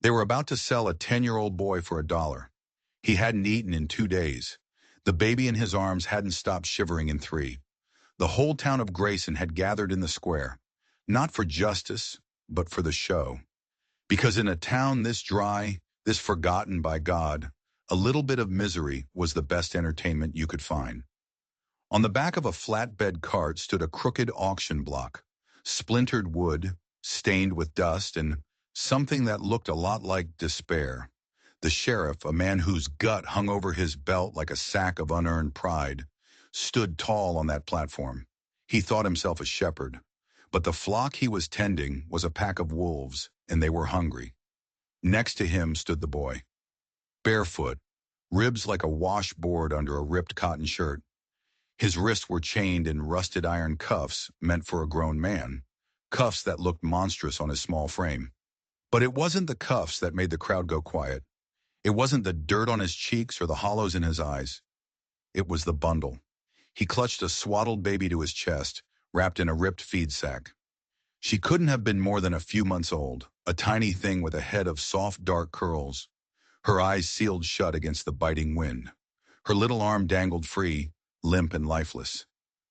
They were about to sell a 10-year-old boy for $1. He hadn't eaten in 2 days. The baby in his arms hadn't stopped shivering in 3. The whole town of Grayson had gathered in the square, not for justice, but for the show. Because in a town this dry, this forgotten by God, a little bit of misery was the best entertainment you could find. On the back of a flatbed cart stood a crooked auction block, splintered wood, stained with dust, and something that looked a lot like despair. The sheriff, a man whose gut hung over his belt like a sack of unearned pride, stood tall on that platform. He thought himself a shepherd, but the flock he was tending was a pack of wolves, and they were hungry. Next to him stood the boy, barefoot, ribs like a washboard under a ripped cotton shirt. His wrists were chained in rusted iron cuffs meant for a grown man, cuffs that looked monstrous on his small frame. But it wasn't the cuffs that made the crowd go quiet. It wasn't the dirt on his cheeks or the hollows in his eyes. It was the bundle. He clutched a swaddled baby to his chest, wrapped in a ripped feed sack. She couldn't have been more than a few months old, a tiny thing with a head of soft dark curls. Her eyes sealed shut against the biting wind. Her little arm dangled free, limp and lifeless.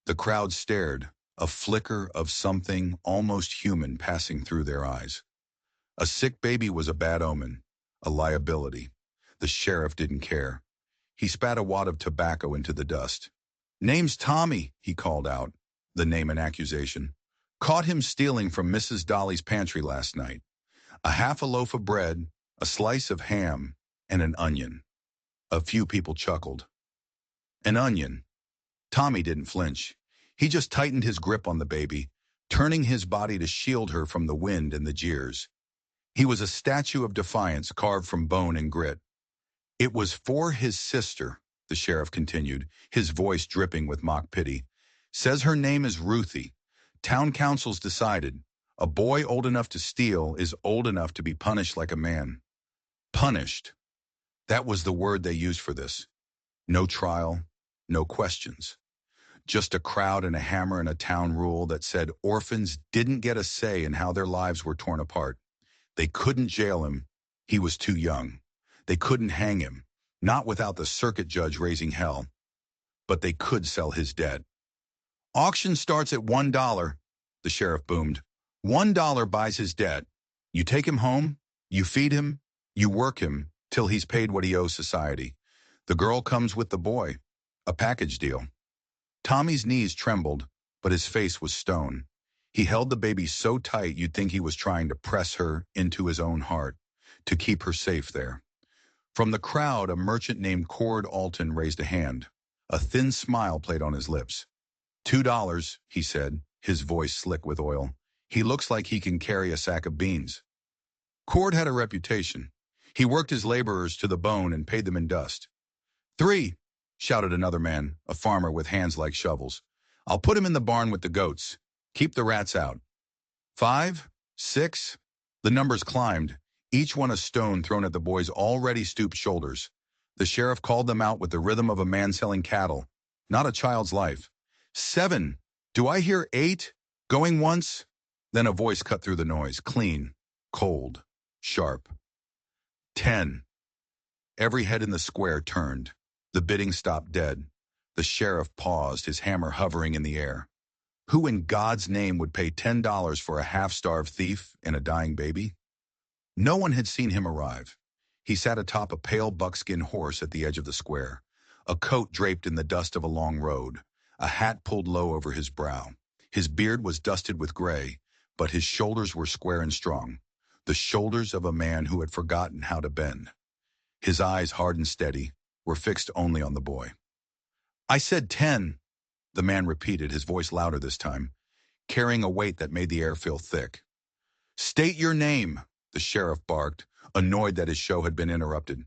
The crowd stared, a flicker of something almost human passing through their eyes. A sick baby was a bad omen, a liability. The sheriff didn't care. He spat a wad of tobacco into the dust. "Name's Tommy," he called out, the name an accusation. "Caught him stealing from Mrs. Dolly's pantry last night. A half a loaf of bread, a slice of ham, and an onion." A few people chuckled. An onion. Tommy didn't flinch. He just tightened his grip on the baby, turning his body to shield her from the wind and the jeers. He was a statue of defiance carved from bone and grit. "It was for his sister," the sheriff continued, his voice dripping with mock pity. "Says her name is Ruthie. Town council's decided. A boy old enough to steal is old enough to be punished like a man." Punished. That was the word they used for this. No trial, no questions. Just a crowd and a hammer and a town rule that said orphans didn't get a say in how their lives were torn apart. They couldn't jail him. He was too young. They couldn't hang him, not without the circuit judge raising hell. But they could sell his debt. "Auction starts at $1, the sheriff boomed. $1 buys his debt. You take him home, you feed him, you work him till he's paid what he owes society. The girl comes with the boy. A package deal." Tommy's knees trembled, but his face was stone. He held the baby so tight you'd think he was trying to press her into his own heart, to keep her safe there. From the crowd, a merchant named Cord Alton raised a hand. A thin smile played on his lips. $2, he said, his voice slick with oil. "He looks like he can carry a sack of beans." Cord had a reputation. He worked his laborers to the bone and paid them in dust. "3, shouted another man, a farmer with hands like shovels. "I'll put him in the barn with the goats. Keep the rats out." 5, 6, the numbers climbed, each one a stone thrown at the boy's already stooped shoulders. The sheriff called them out with the rhythm of a man selling cattle, not a child's life. 7, do I hear 8? Going once? Then a voice cut through the noise, clean, cold, sharp. 10. Every head in the square turned. The bidding stopped dead. The sheriff paused, his hammer hovering in the air. Who in God's name would pay $10 for a half-starved thief and a dying baby? No one had seen him arrive. He sat atop a pale buckskin horse at the edge of the square, a coat draped in the dust of a long road, a hat pulled low over his brow. His beard was dusted with gray, but his shoulders were square and strong, the shoulders of a man who had forgotten how to bend. His eyes, hard and steady, were fixed only on the boy. "I said 10, the man repeated, his voice louder this time, carrying a weight that made the air feel thick. "State your name," the sheriff barked, annoyed that his show had been interrupted.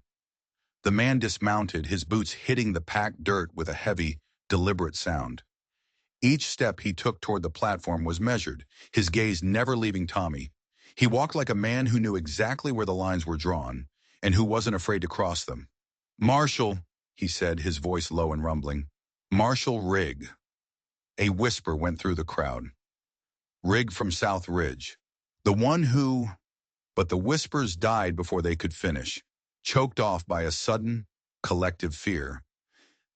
The man dismounted, his boots hitting the packed dirt with a heavy, deliberate sound. Each step he took toward the platform was measured, his gaze never leaving Tommy. He walked like a man who knew exactly where the lines were drawn, and who wasn't afraid to cross them. "Marshall," he said, his voice low and rumbling. "Marshall Rigg." A whisper went through the crowd. "Rigg from South Ridge. The one who..." But the whispers died before they could finish, choked off by a sudden, collective fear.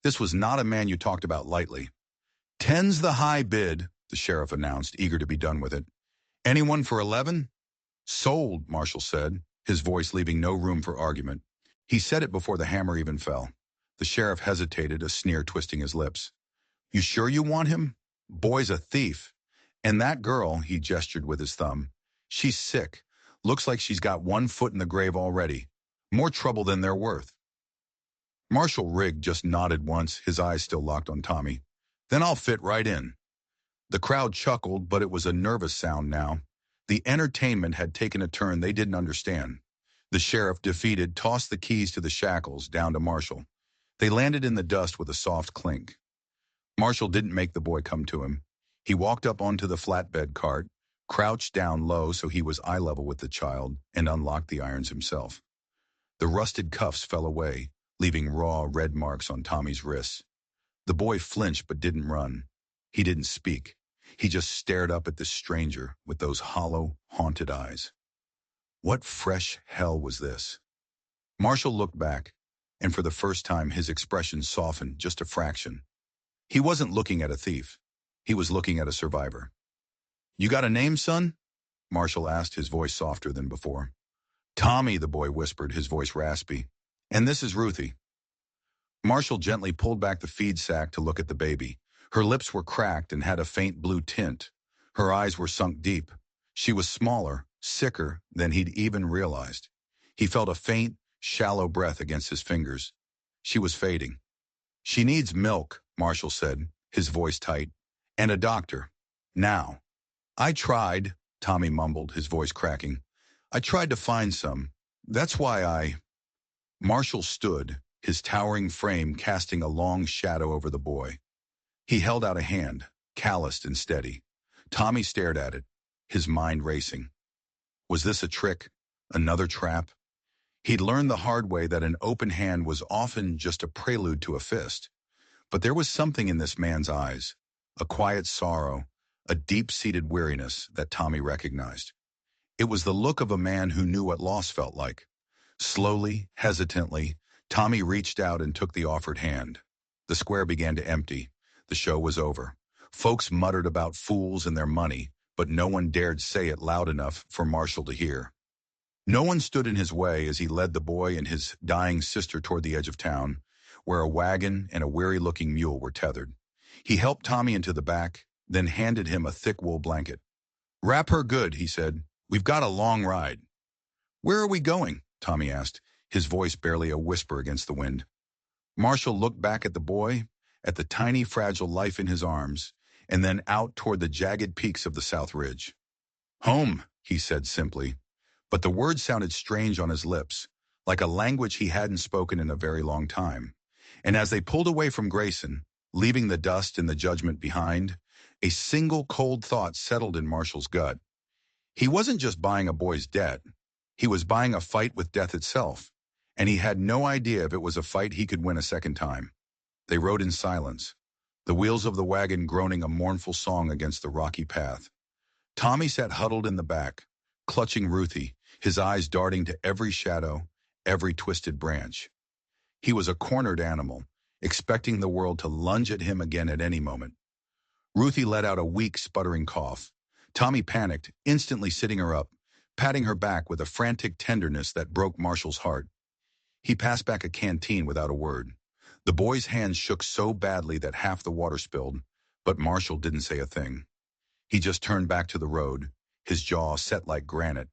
This was not a man you talked about lightly. "10's the high bid," the sheriff announced, eager to be done with it. "Anyone for 11? "Sold," Marshall said, his voice leaving no room for argument. He said it before the hammer even fell. The sheriff hesitated, a sneer twisting his lips. "You sure you want him? Boy's a thief. And that girl," he gestured with his thumb, "she's sick. Looks like she's got one foot in the grave already. More trouble than they're worth." Marshall Rigg just nodded once, his eyes still locked on Tommy. "Then I'll fit right in." The crowd chuckled, but it was a nervous sound now. The entertainment had taken a turn they didn't understand. The sheriff, defeated, tossed the keys to the shackles down to Marshall. They landed in the dust with a soft clink. Marshall didn't make the boy come to him. He walked up onto the flatbed cart, crouched down low so he was eye level with the child, and unlocked the irons himself. The rusted cuffs fell away, leaving raw red marks on Tommy's wrists. The boy flinched but didn't run. He didn't speak. He just stared up at this stranger with those hollow, haunted eyes. What fresh hell was this? Marshall looked back, and for the first time his expression softened just a fraction. He wasn't looking at a thief. He was looking at a survivor. "You got a name, son?" Marshall asked, his voice softer than before. "Tommy," the boy whispered, his voice raspy. "And this is Ruthie." Marshall gently pulled back the feed sack to look at the baby. Her lips were cracked and had a faint blue tint. Her eyes were sunk deep. She was smaller, sicker than he'd even realized. He felt a faint, shallow breath against his fingers. She was fading. "She needs milk," Marshall said, his voice tight, "and a doctor. Now." "I tried," Tommy mumbled, his voice cracking. "I tried to find some. That's why I—" Marshall stood, his towering frame casting a long shadow over the boy. He held out a hand, calloused and steady. Tommy stared at it, his mind racing. Was this a trick? Another trap? He'd learned the hard way that an open hand was often just a prelude to a fist. But there was something in this man's eyes, a quiet sorrow, a deep-seated weariness that Tommy recognized. It was the look of a man who knew what loss felt like. Slowly, hesitantly, Tommy reached out and took the offered hand. The square began to empty. The show was over. Folks muttered about fools and their money, but no one dared say it loud enough for Marshall to hear. No one stood in his way as he led the boy and his dying sister toward the edge of town, where a wagon and a weary-looking mule were tethered. He helped Tommy into the back, then handed him a thick wool blanket. "Wrap her good," he said. "We've got a long ride." "Where are we going?" Tommy asked, his voice barely a whisper against the wind. Marshall looked back at the boy, at the tiny, fragile life in his arms, and then out toward the jagged peaks of the South Ridge. "Home," he said simply, but the words sounded strange on his lips, like a language he hadn't spoken in a very long time. And as they pulled away from Grayson, leaving the dust and the judgment behind, a single cold thought settled in Marshall's gut. He wasn't just buying a boy's debt. He was buying a fight with death itself, and he had no idea if it was a fight he could win a second time. They rode in silence, the wheels of the wagon groaning a mournful song against the rocky path. Tommy sat huddled in the back, clutching Ruthie, his eyes darting to every shadow, every twisted branch. He was a cornered animal, expecting the world to lunge at him again at any moment. Ruthie let out a weak, sputtering cough. Tommy panicked, instantly sitting her up, patting her back with a frantic tenderness that broke Marshall's heart. He passed back a canteen without a word. The boy's hands shook so badly that half the water spilled, but Marshall didn't say a thing. He just turned back to the road, his jaw set like granite.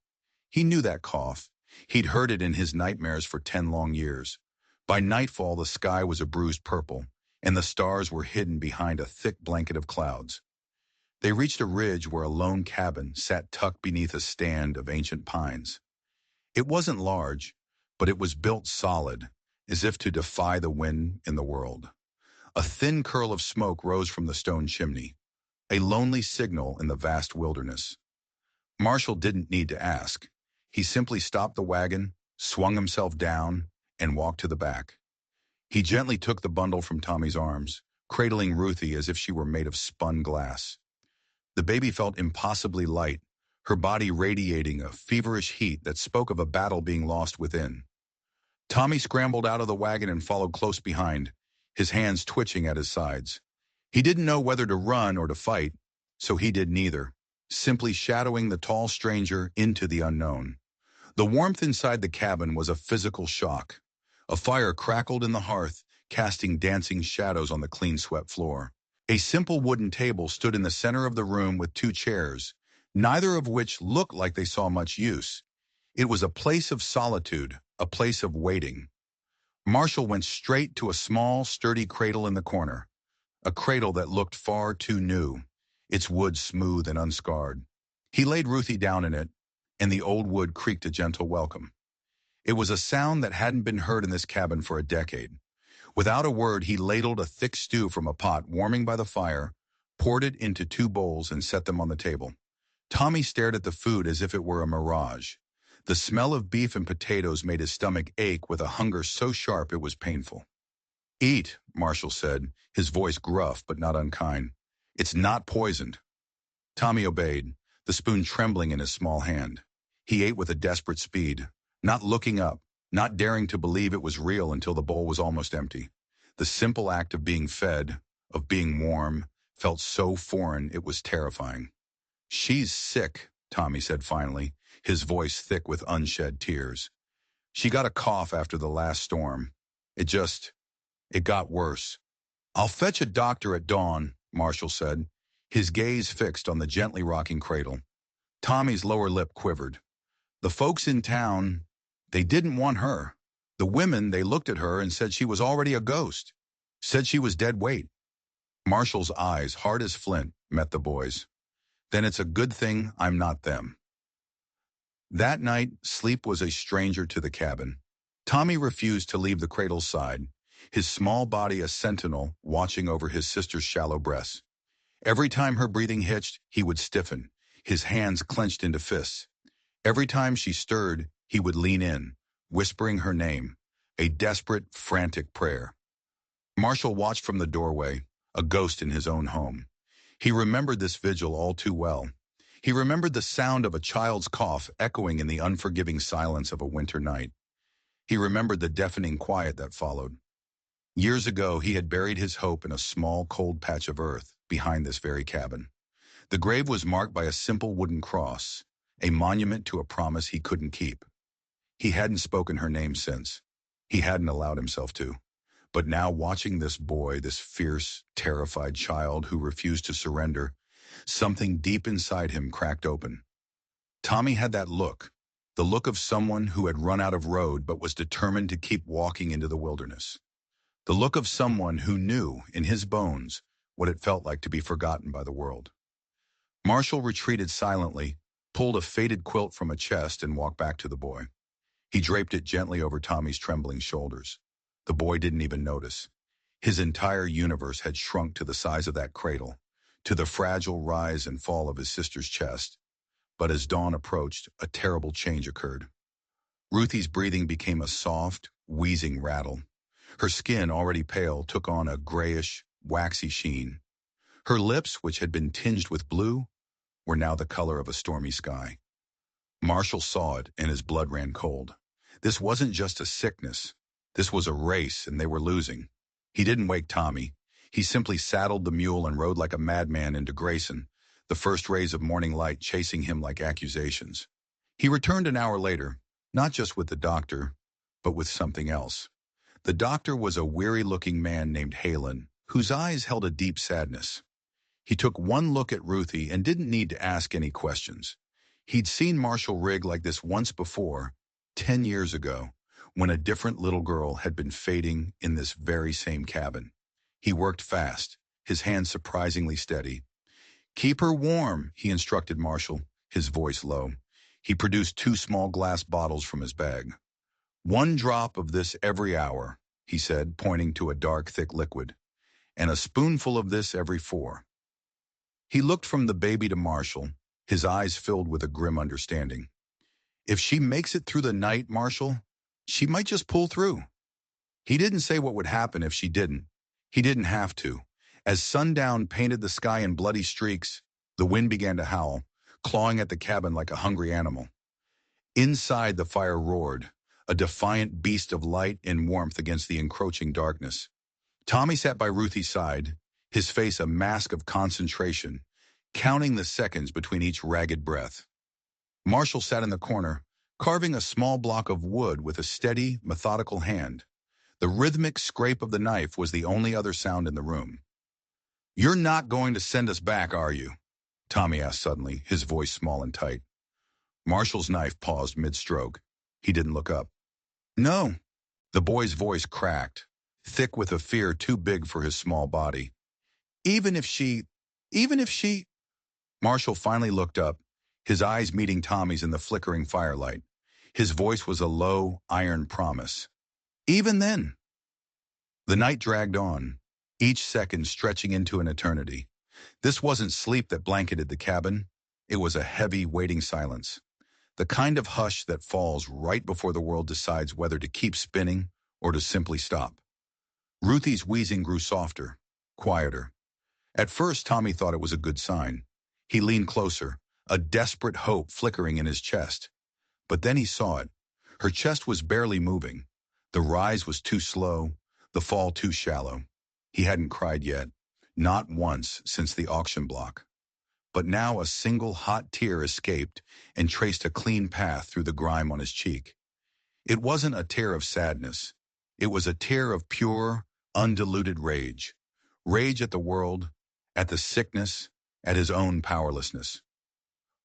He knew that cough. He'd heard it in his nightmares for 10 long years. By nightfall, the sky was a bruised purple, and the stars were hidden behind a thick blanket of clouds. They reached a ridge where a lone cabin sat tucked beneath a stand of ancient pines. It wasn't large, but it was built solid, as if to defy the wind in the world. A thin curl of smoke rose from the stone chimney, a lonely signal in the vast wilderness. Marshall didn't need to ask. He simply stopped the wagon, swung himself down, and walked to the back. He gently took the bundle from Tommy's arms, cradling Ruthie as if she were made of spun glass. The baby felt impossibly light, her body radiating a feverish heat that spoke of a battle being lost within. Tommy scrambled out of the wagon and followed close behind, his hands twitching at his sides. He didn't know whether to run or to fight, so he did neither, simply shadowing the tall stranger into the unknown. The warmth inside the cabin was a physical shock. A fire crackled in the hearth, casting dancing shadows on the clean-swept floor. A simple wooden table stood in the center of the room with two chairs, neither of which looked like they saw much use. It was a place of solitude, a place of waiting. Marshall went straight to a small, sturdy cradle in the corner, a cradle that looked far too new, its wood smooth and unscarred. He laid Ruthie down in it, and the old wood creaked a gentle welcome. It was a sound that hadn't been heard in this cabin for a decade. Without a word, he ladled a thick stew from a pot warming by the fire, poured it into two bowls, and set them on the table. Tommy stared at the food as if it were a mirage. The smell of beef and potatoes made his stomach ache with a hunger so sharp it was painful. "Eat," Marshall said, his voice gruff but not unkind. "It's not poisoned." Tommy obeyed, the spoon trembling in his small hand. He ate with a desperate speed, not looking up, not daring to believe it was real until the bowl was almost empty. The simple act of being fed, of being warm, felt so foreign it was terrifying. "She's sick," Tommy said finally, his voice thick with unshed tears. "She got a cough after the last storm. It got worse." "I'll fetch a doctor at dawn," Marshall said, his gaze fixed on the gently rocking cradle. Tommy's lower lip quivered. "The folks in town, they didn't want her. The women, they looked at her and said she was already a ghost. Said she was dead weight." Marshall's eyes, hard as flint, met the boy's. "Then it's a good thing I'm not them." That night, sleep was a stranger to the cabin. Tommy refused to leave the cradle's side, his small body a sentinel watching over his sister's shallow breasts. Every time her breathing hitched, he would stiffen, his hands clenched into fists. Every time she stirred, he would lean in, whispering her name, a desperate, frantic prayer. Marshall watched from the doorway, a ghost in his own home. He remembered this vigil all too well. He remembered the sound of a child's cough echoing in the unforgiving silence of a winter night. He remembered the deafening quiet that followed. Years ago, he had buried his hope in a small, cold patch of earth behind this very cabin. The grave was marked by a simple wooden cross, a monument to a promise he couldn't keep. He hadn't spoken her name since. He hadn't allowed himself to. But now, watching this boy, this fierce, terrified child who refused to surrender, something deep inside him cracked open. Tommy had that look, the look of someone who had run out of road but was determined to keep walking into the wilderness. The look of someone who knew, in his bones, what it felt like to be forgotten by the world. Marshall retreated silently, pulled a faded quilt from a chest, and walked back to the boy. He draped it gently over Tommy's trembling shoulders. The boy didn't even notice. His entire universe had shrunk to the size of that cradle, to the fragile rise and fall of his sister's chest. But as dawn approached, a terrible change occurred. Ruthie's breathing became a soft, wheezing rattle. Her skin, already pale, took on a grayish, waxy sheen. Her lips, which had been tinged with blue, were now the color of a stormy sky. Marshall saw it, and his blood ran cold. This wasn't just a sickness. This was a race, and they were losing. He didn't wake Tommy. He simply saddled the mule and rode like a madman into Grayson, the first rays of morning light chasing him like accusations. He returned an hour later, not just with the doctor, but with something else. The doctor was a weary-looking man named Halen, whose eyes held a deep sadness. He took one look at Ruthie and didn't need to ask any questions. He'd seen Marshall rig like this once before, 10 years ago, when a different little girl had been fading in this very same cabin. He worked fast, his hands surprisingly steady. "Keep her warm," he instructed Marshall, his voice low. He produced 2 small glass bottles from his bag. "1 drop of this every hour," he said, pointing to a dark, thick liquid, "and a spoonful of this every 4. He looked from the baby to Marshall, his eyes filled with a grim understanding. "If she makes it through the night, Marshall, she might just pull through." He didn't say what would happen if she didn't. He didn't have to. As sundown painted the sky in bloody streaks, the wind began to howl, clawing at the cabin like a hungry animal. Inside, the fire roared, a defiant beast of light and warmth against the encroaching darkness. Tommy sat by Ruthie's side, his face a mask of concentration, counting the seconds between each ragged breath. Marshall sat in the corner, carving a small block of wood with a steady, methodical hand. The rhythmic scrape of the knife was the only other sound in the room. "You're not going to send us back, are you?" Tommy asked suddenly, his voice small and tight. Marshall's knife paused mid-stroke. He didn't look up. "No." The boy's voice cracked, thick with a fear too big for his small body. Even if she... Marshall finally looked up, his eyes meeting Tommy's in the flickering firelight. His voice was a low, iron promise. "Even then." The night dragged on, each second stretching into an eternity. This wasn't sleep that blanketed the cabin. It was a heavy, waiting silence. The kind of hush that falls right before the world decides whether to keep spinning or to simply stop. Ruthie's wheezing grew softer, quieter. At first, Tommy thought it was a good sign. He leaned closer, a desperate hope flickering in his chest. But then he saw it. Her chest was barely moving. The rise was too slow, the fall too shallow. He hadn't cried yet, not once since the auction block. But now a single hot tear escaped and traced a clean path through the grime on his cheek. It wasn't a tear of sadness. It was a tear of pure, undiluted rage. Rage at the world, at the sickness, at his own powerlessness.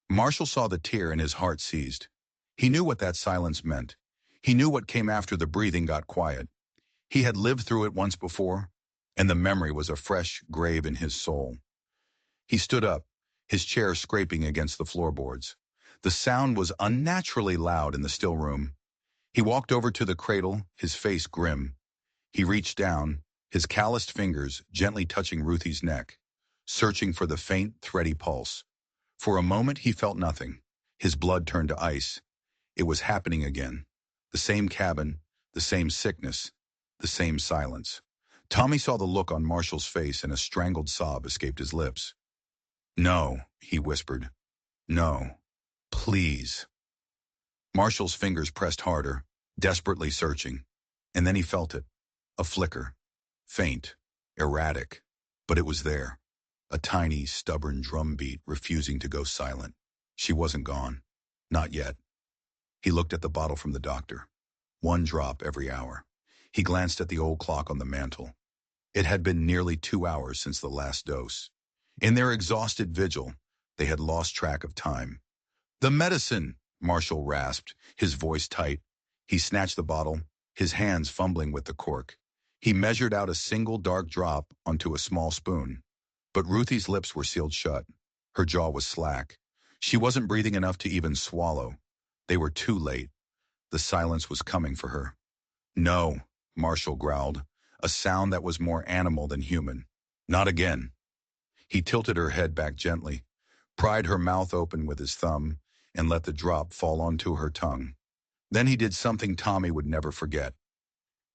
Marshall saw the tear and his heart seized. He knew what that silence meant. He knew what came after the breathing got quiet. He had lived through it once before, and the memory was a fresh grave in his soul. He stood up, his chair scraping against the floorboards. The sound was unnaturally loud in the still room. He walked over to the cradle, his face grim. He reached down, his calloused fingers gently touching Ruthie's neck, searching for the faint, thready pulse. For a moment he felt nothing. His blood turned to ice. It was happening again. The same cabin, the same sickness, the same silence. Tommy saw the look on Marshall's face and a strangled sob escaped his lips. "No," he whispered. "No. Please." Marshall's fingers pressed harder, desperately searching. And then he felt it. A flicker. Faint. Erratic. But it was there. A tiny, stubborn drumbeat refusing to go silent. She wasn't gone. Not yet. He looked at the bottle from the doctor. 1 drop every hour. He glanced at the old clock on the mantel. It had been nearly 2 hours since the last dose. In their exhausted vigil, they had lost track of time. "The medicine!" Marshall rasped, his voice tight. He snatched the bottle, his hands fumbling with the cork. He measured out a single dark drop onto a small spoon. But Ruthie's lips were sealed shut. Her jaw was slack. She wasn't breathing enough to even swallow. They were too late. The silence was coming for her. "No," Marshall growled, a sound that was more animal than human. "Not again." He tilted her head back gently, pried her mouth open with his thumb, and let the drop fall onto her tongue. Then he did something Tommy would never forget.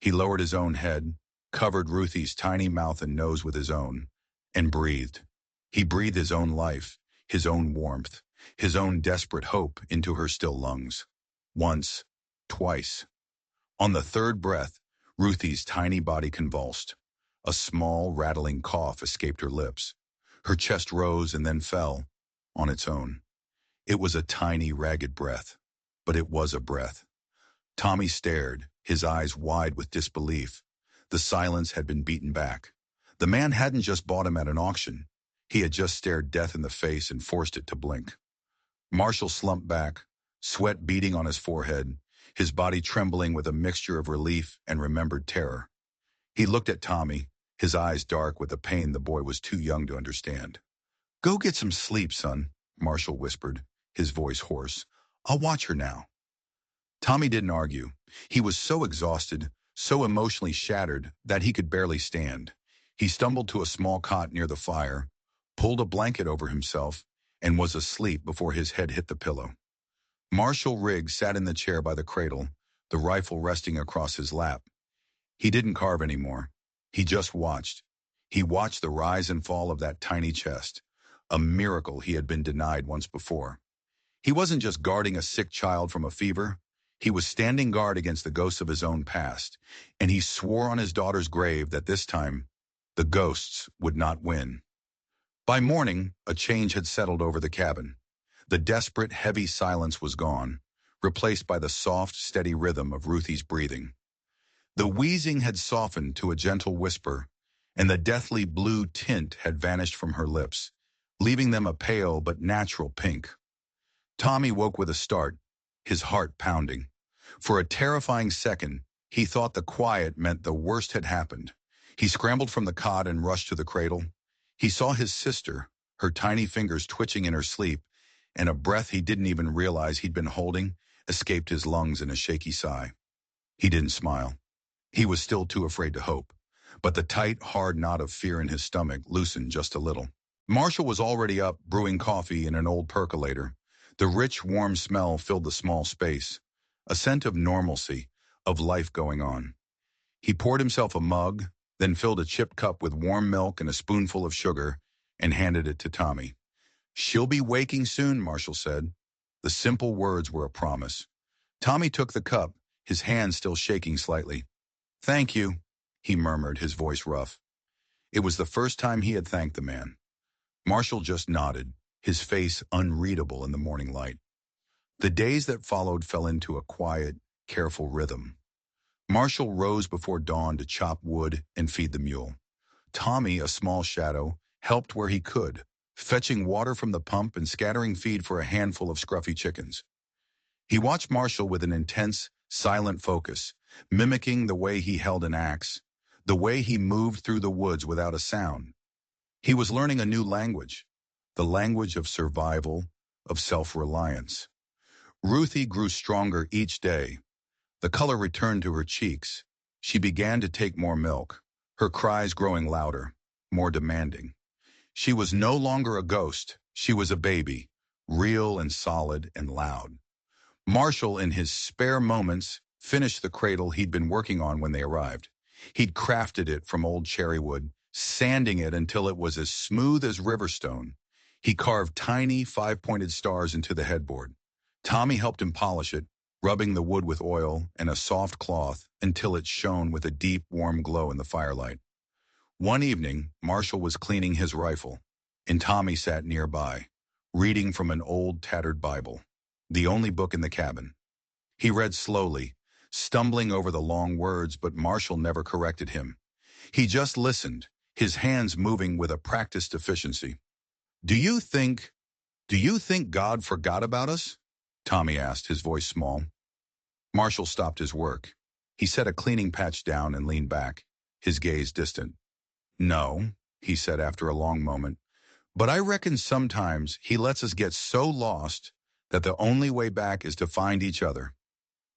He lowered his own head, covered Ruthie's tiny mouth and nose with his own, and breathed. He breathed his own life, his own warmth, his own desperate hope into her still lungs. Once, twice. On the third breath, Ruthie's tiny body convulsed. A small, rattling cough escaped her lips. Her chest rose and then fell, on its own. It was a tiny, ragged breath, but it was a breath. Tommy stared, his eyes wide with disbelief. The silence had been beaten back. The man hadn't just bought him at an auction. He had just stared death in the face and forced it to blink. Marshall slumped back, sweat beading on his forehead, his body trembling with a mixture of relief and remembered terror. He looked at Tommy, his eyes dark with a pain the boy was too young to understand. "Go get some sleep, son," Marshall whispered, his voice hoarse. "I'll watch her now." Tommy didn't argue. He was so exhausted, so emotionally shattered that he could barely stand. He stumbled to a small cot near the fire, pulled a blanket over himself, and was asleep before his head hit the pillow. Marshall Riggs sat in the chair by the cradle, the rifle resting across his lap. He didn't carve anymore. He just watched. He watched the rise and fall of that tiny chest, a miracle he had been denied once before. He wasn't just guarding a sick child from a fever. He was standing guard against the ghosts of his own past, and he swore on his daughter's grave that this time, the ghosts would not win. By morning, a change had settled over the cabin. The desperate, heavy silence was gone, replaced by the soft, steady rhythm of Ruthie's breathing. The wheezing had softened to a gentle whisper, and the deathly blue tint had vanished from her lips, leaving them a pale but natural pink. Tommy woke with a start, his heart pounding. For a terrifying second, he thought the quiet meant the worst had happened. He scrambled from the cot and rushed to the cradle. He saw his sister, her tiny fingers twitching in her sleep, and a breath he didn't even realize he'd been holding escaped his lungs in a shaky sigh. He didn't smile. He was still too afraid to hope, but the tight, hard knot of fear in his stomach loosened just a little. Marshall was already up, brewing coffee in an old percolator. The rich, warm smell filled the small space, a scent of normalcy, of life going on. He poured himself a mug, then filled a chipped cup with warm milk and a spoonful of sugar, and handed it to Tommy. "She'll be waking soon," Marshall said. The simple words were a promise. Tommy took the cup, his hand still shaking slightly. "Thank you," he murmured, his voice rough. It was the first time he had thanked the man. Marshall just nodded, his face unreadable in the morning light. The days that followed fell into a quiet, careful rhythm. Marshall rose before dawn to chop wood and feed the mule. Tommy, a small shadow, helped where he could, fetching water from the pump and scattering feed for a handful of scruffy chickens. He watched Marshall with an intense, silent focus, mimicking the way he held an axe, the way he moved through the woods without a sound. He was learning a new language, the language of survival, of self-reliance. Ruthie grew stronger each day. The color returned to her cheeks. She began to take more milk, her cries growing louder, more demanding. She was no longer a ghost. She was a baby, real and solid and loud. Marshall, in his spare moments, finished the cradle he'd been working on when they arrived. He'd crafted it from old cherry wood, sanding it until it was as smooth as riverstone. He carved tiny, five-pointed stars into the headboard. Tommy helped him polish it, rubbing the wood with oil and a soft cloth until it shone with a deep, warm glow in the firelight. One evening, Marshall was cleaning his rifle, and Tommy sat nearby, reading from an old, tattered Bible, the only book in the cabin. He read slowly, stumbling over the long words, but Marshall never corrected him. He just listened, his hands moving with a practiced efficiency. Do you think God forgot about us?" Tommy asked, his voice small. Marshall stopped his work. He set a cleaning patch down and leaned back, his gaze distant. "No," he said after a long moment, "but I reckon sometimes he lets us get so lost that the only way back is to find each other."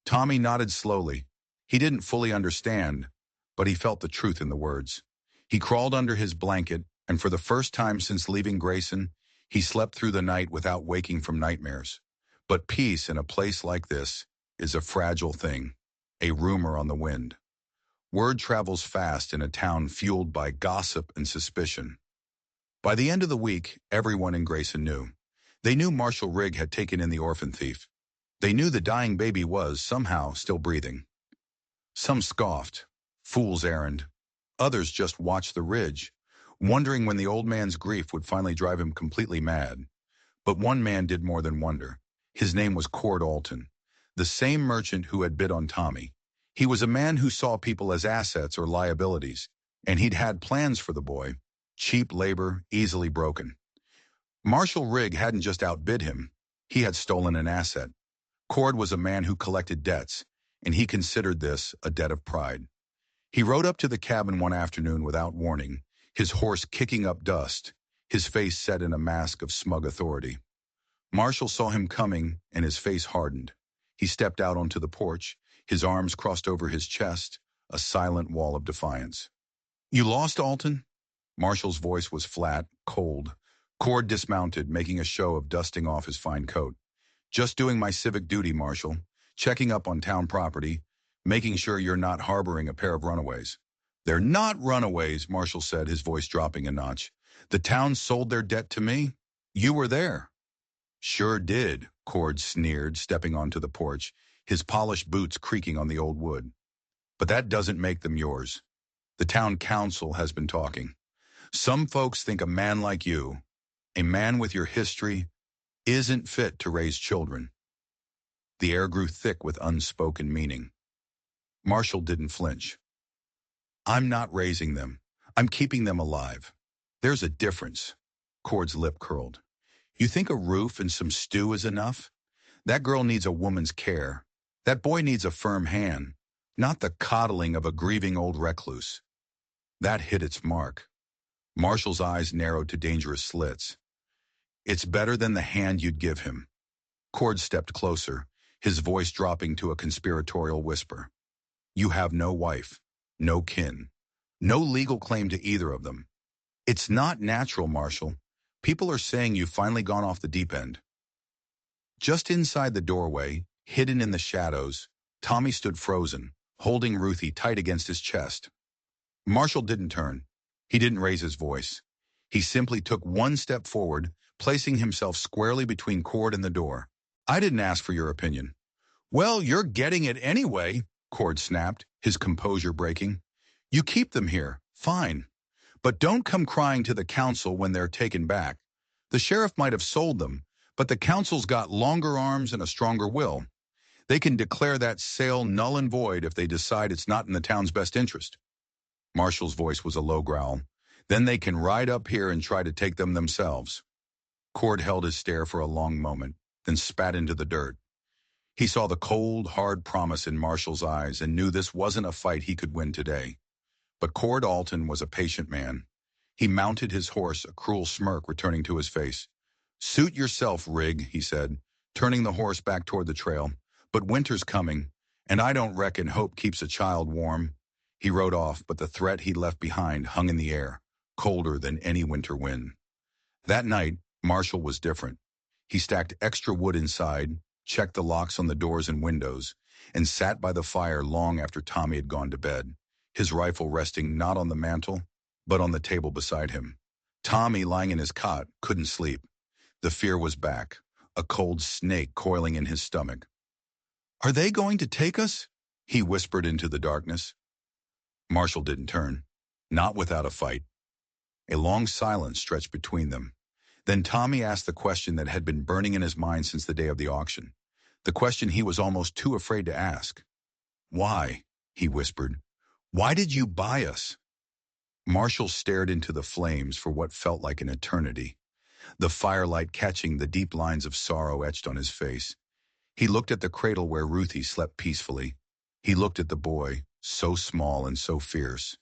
Tommy nodded slowly. He didn't fully understand, but he felt the truth in the words. He crawled under his blanket, and for the first time since leaving Grayson, he slept through the night without waking from nightmares. But peace in a place like this is a fragile thing, a rumor on the wind. Word travels fast in a town fueled by gossip and suspicion. By the end of the week, everyone in Grayson knew. They knew Marshall Rigg had taken in the orphan thief. They knew the dying baby was, somehow, still breathing. Some scoffed, fool's errand. Others just watched the ridge, wondering when the old man's grief would finally drive him completely mad. But one man did more than wonder. His name was Cord Alton, the same merchant who had bid on Tommy. He was a man who saw people as assets or liabilities, and he'd had plans for the boy, cheap labor, easily broken. Marshall Rigg hadn't just outbid him, he had stolen an asset. Cord was a man who collected debts, and he considered this a debt of pride. He rode up to the cabin one afternoon without warning, his horse kicking up dust, his face set in a mask of smug authority. Marshall saw him coming, and his face hardened. He stepped out onto the porch, his arms crossed over his chest, a silent wall of defiance. "You lost, Alton?" Marshall's voice was flat, cold. Cord dismounted, making a show of dusting off his fine coat. "Just doing my civic duty, Marshall. Checking up on town property, making sure you're not harboring a pair of runaways." "They're not runaways," Marshall said, his voice dropping a notch. "The town sold their debt to me. You were there. Sure did, Cord sneered, stepping onto the porch, his polished boots creaking on the old wood. But that doesn't make them yours. The town council has been talking. Some folks think a man like you, a man with your history, isn't fit to raise children. The air grew thick with unspoken meaning. Marshall didn't flinch. I'm not raising them. I'm keeping them alive. There's a difference. Cord's lip curled. You think a roof and some stew is enough? That girl needs a woman's care. That boy needs a firm hand, not the coddling of a grieving old recluse. That hit its mark. Marshall's eyes narrowed to dangerous slits. It's better than the hand you'd give him. Cord stepped closer, his voice dropping to a conspiratorial whisper. You have no wife, no kin, no legal claim to either of them. It's not natural, Marshall. People are saying you've finally gone off the deep end. Just inside the doorway, hidden in the shadows, Tommy stood frozen, holding Ruthie tight against his chest. Marshall didn't turn. He didn't raise his voice. He simply took one step forward, placing himself squarely between Cord and the door. I didn't ask for your opinion. Well, you're getting it anyway, Cord snapped, his composure breaking. You keep them here, fine. But don't come crying to the council when they're taken back. The sheriff might have sold them, but the council's got longer arms and a stronger will. They can declare that sale null and void if they decide it's not in the town's best interest. Marshall's voice was a low growl. Then they can ride up here and try to take them themselves. Cord held his stare for a long moment, then spat into the dirt. He saw the cold, hard promise in Marshall's eyes and knew this wasn't a fight he could win today. But Cord Alton was a patient man. He mounted his horse, a cruel smirk returning to his face. Suit yourself, Rig, he said, turning the horse back toward the trail. But winter's coming, and I don't reckon hope keeps a child warm. He rode off, but the threat he left behind hung in the air, colder than any winter wind. That night, Marshall was different. He stacked extra wood inside, checked the locks on the doors and windows, and sat by the fire long after Tommy had gone to bed, his rifle resting not on the mantel, but on the table beside him. Tommy, lying in his cot, couldn't sleep. The fear was back, a cold snake coiling in his stomach. Are they going to take us? He whispered into the darkness. Marshall didn't turn, not without a fight. A long silence stretched between them. Then Tommy asked the question that had been burning in his mind since the day of the auction, the question he was almost too afraid to ask. Why? He whispered. Why did you buy us? Marshall stared into the flames for what felt like an eternity, the firelight catching the deep lines of sorrow etched on his face. He looked at the cradle where Ruthie slept peacefully. He looked at the boy, so small and so fierce.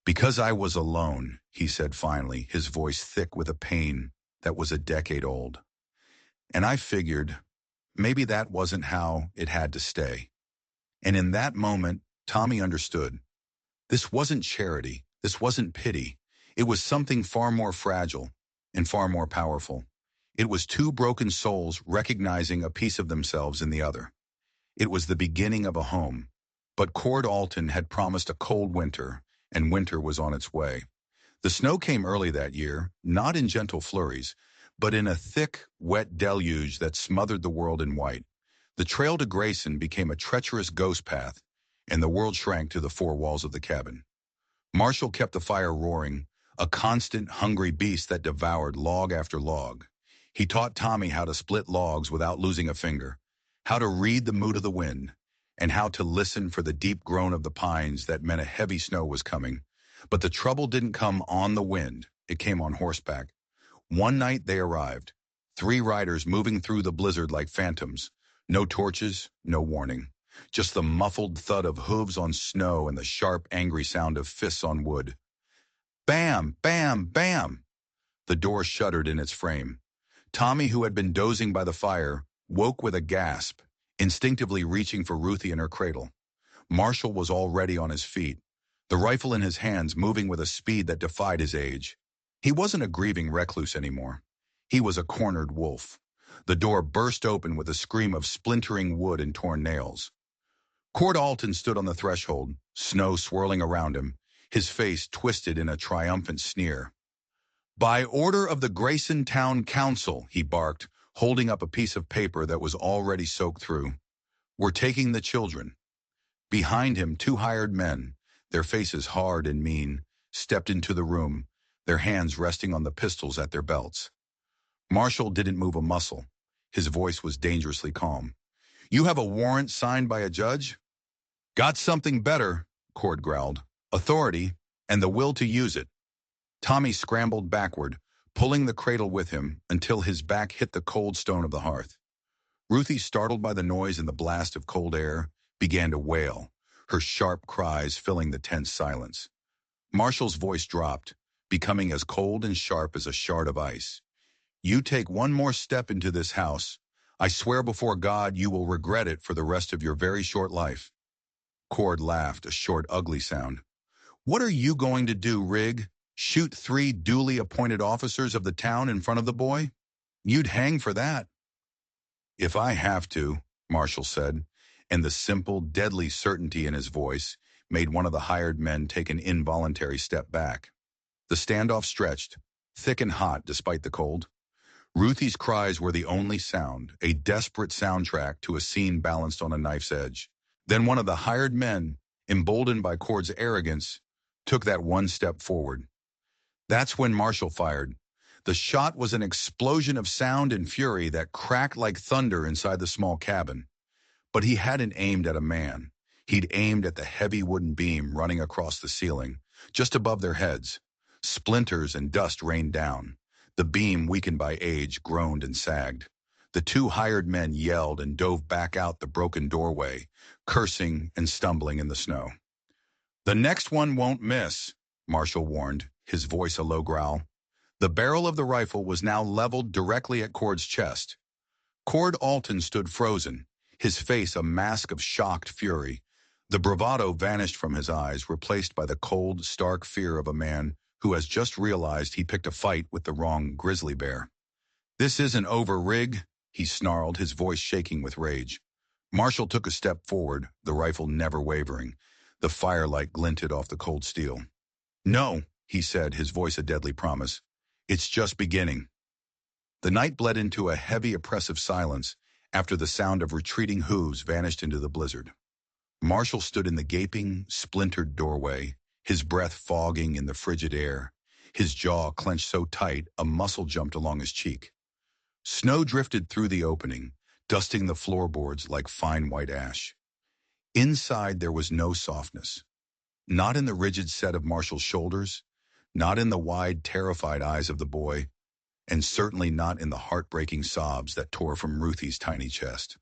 Because I was alone, he said finally, his voice thick with a pain that was a decade old. And I figured, maybe that wasn't how it had to stay. And in that moment, Tommy understood. This wasn't charity. This wasn't pity. It was something far more fragile and far more powerful. It was two broken souls recognizing a piece of themselves in the other. It was the beginning of a home. But Cord Alton had promised a cold winter, and winter was on its way. The snow came early that year, not in gentle flurries, but in a thick, wet deluge that smothered the world in white. The trail to Grayson became a treacherous ghost path, and the world shrank to the four walls of the cabin. Marshall kept the fire roaring, a constant, hungry beast that devoured log after log. He taught Tommy how to split logs without losing a finger, how to read the mood of the wind, and how to listen for the deep groan of the pines that meant a heavy snow was coming. But the trouble didn't come on the wind, it came on horseback. One night they arrived, 3 riders moving through the blizzard like phantoms. No torches, no warning. Just the muffled thud of hooves on snow and the sharp, angry sound of fists on wood. Bam! Bam! Bam! The door shuddered in its frame. Tommy, who had been dozing by the fire, woke with a gasp, instinctively reaching for Ruthie in her cradle. Marshall was already on his feet, the rifle in his hands moving with a speed that defied his age. He wasn't a grieving recluse anymore. He was a cornered wolf. The door burst open with a scream of splintering wood and torn nails. Cord Alton stood on the threshold, snow swirling around him, his face twisted in a triumphant sneer. By order of the Grayson Town Council, he barked, holding up a piece of paper that was already soaked through. We're taking the children. Behind him, two hired men, their faces hard and mean, stepped into the room, their hands resting on the pistols at their belts. Marshall didn't move a muscle. His voice was dangerously calm. You have a warrant signed by a judge? Got something better, Cord growled. Authority, and the will to use it. Tommy scrambled backward, pulling the cradle with him until his back hit the cold stone of the hearth. Ruthie, startled by the noise and the blast of cold air, began to wail, her sharp cries filling the tense silence. Marshall's voice dropped, becoming as cold and sharp as a shard of ice. You take one more step into this house, I swear before God you will regret it for the rest of your very short life. Cord laughed, a short, ugly sound. What are you going to do, Rig? Shoot 3 duly appointed officers of the town in front of the boy? You'd hang for that. If I have to, Marshall said, and the simple, deadly certainty in his voice made one of the hired men take an involuntary step back. The standoff stretched, thick and hot despite the cold. Ruthie's cries were the only sound, a desperate soundtrack to a scene balanced on a knife's edge. Then one of the hired men, emboldened by Cord's arrogance, took that one step forward. That's when Marshall fired. The shot was an explosion of sound and fury that cracked like thunder inside the small cabin. But he hadn't aimed at a man. He'd aimed at the heavy wooden beam running across the ceiling, just above their heads. Splinters and dust rained down. The beam, weakened by age, groaned and sagged. The 2 hired men yelled and dove back out the broken doorway, cursing and stumbling in the snow. The next one won't miss, Marshall warned, his voice a low growl. The barrel of the rifle was now leveled directly at Cord's chest. Cord Alton stood frozen, his face a mask of shocked fury. The bravado vanished from his eyes, replaced by the cold, stark fear of a man who has just realized he picked a fight with the wrong grizzly bear. This isn't over, Rig, he snarled, his voice shaking with rage. Marshall took a step forward, the rifle never wavering. The firelight glinted off the cold steel. No, he said, his voice a deadly promise. It's just beginning. The night bled into a heavy, oppressive silence after the sound of retreating hooves vanished into the blizzard. Marshall stood in the gaping, splintered doorway, his breath fogging in the frigid air, his jaw clenched so tight a muscle jumped along his cheek. Snow drifted through the opening, dusting the floorboards like fine white ash. Inside there was no softness. Not in the rigid set of Marshall's shoulders, not in the wide, terrified eyes of the boy, and certainly not in the heartbreaking sobs that tore from Ruthie's tiny chest.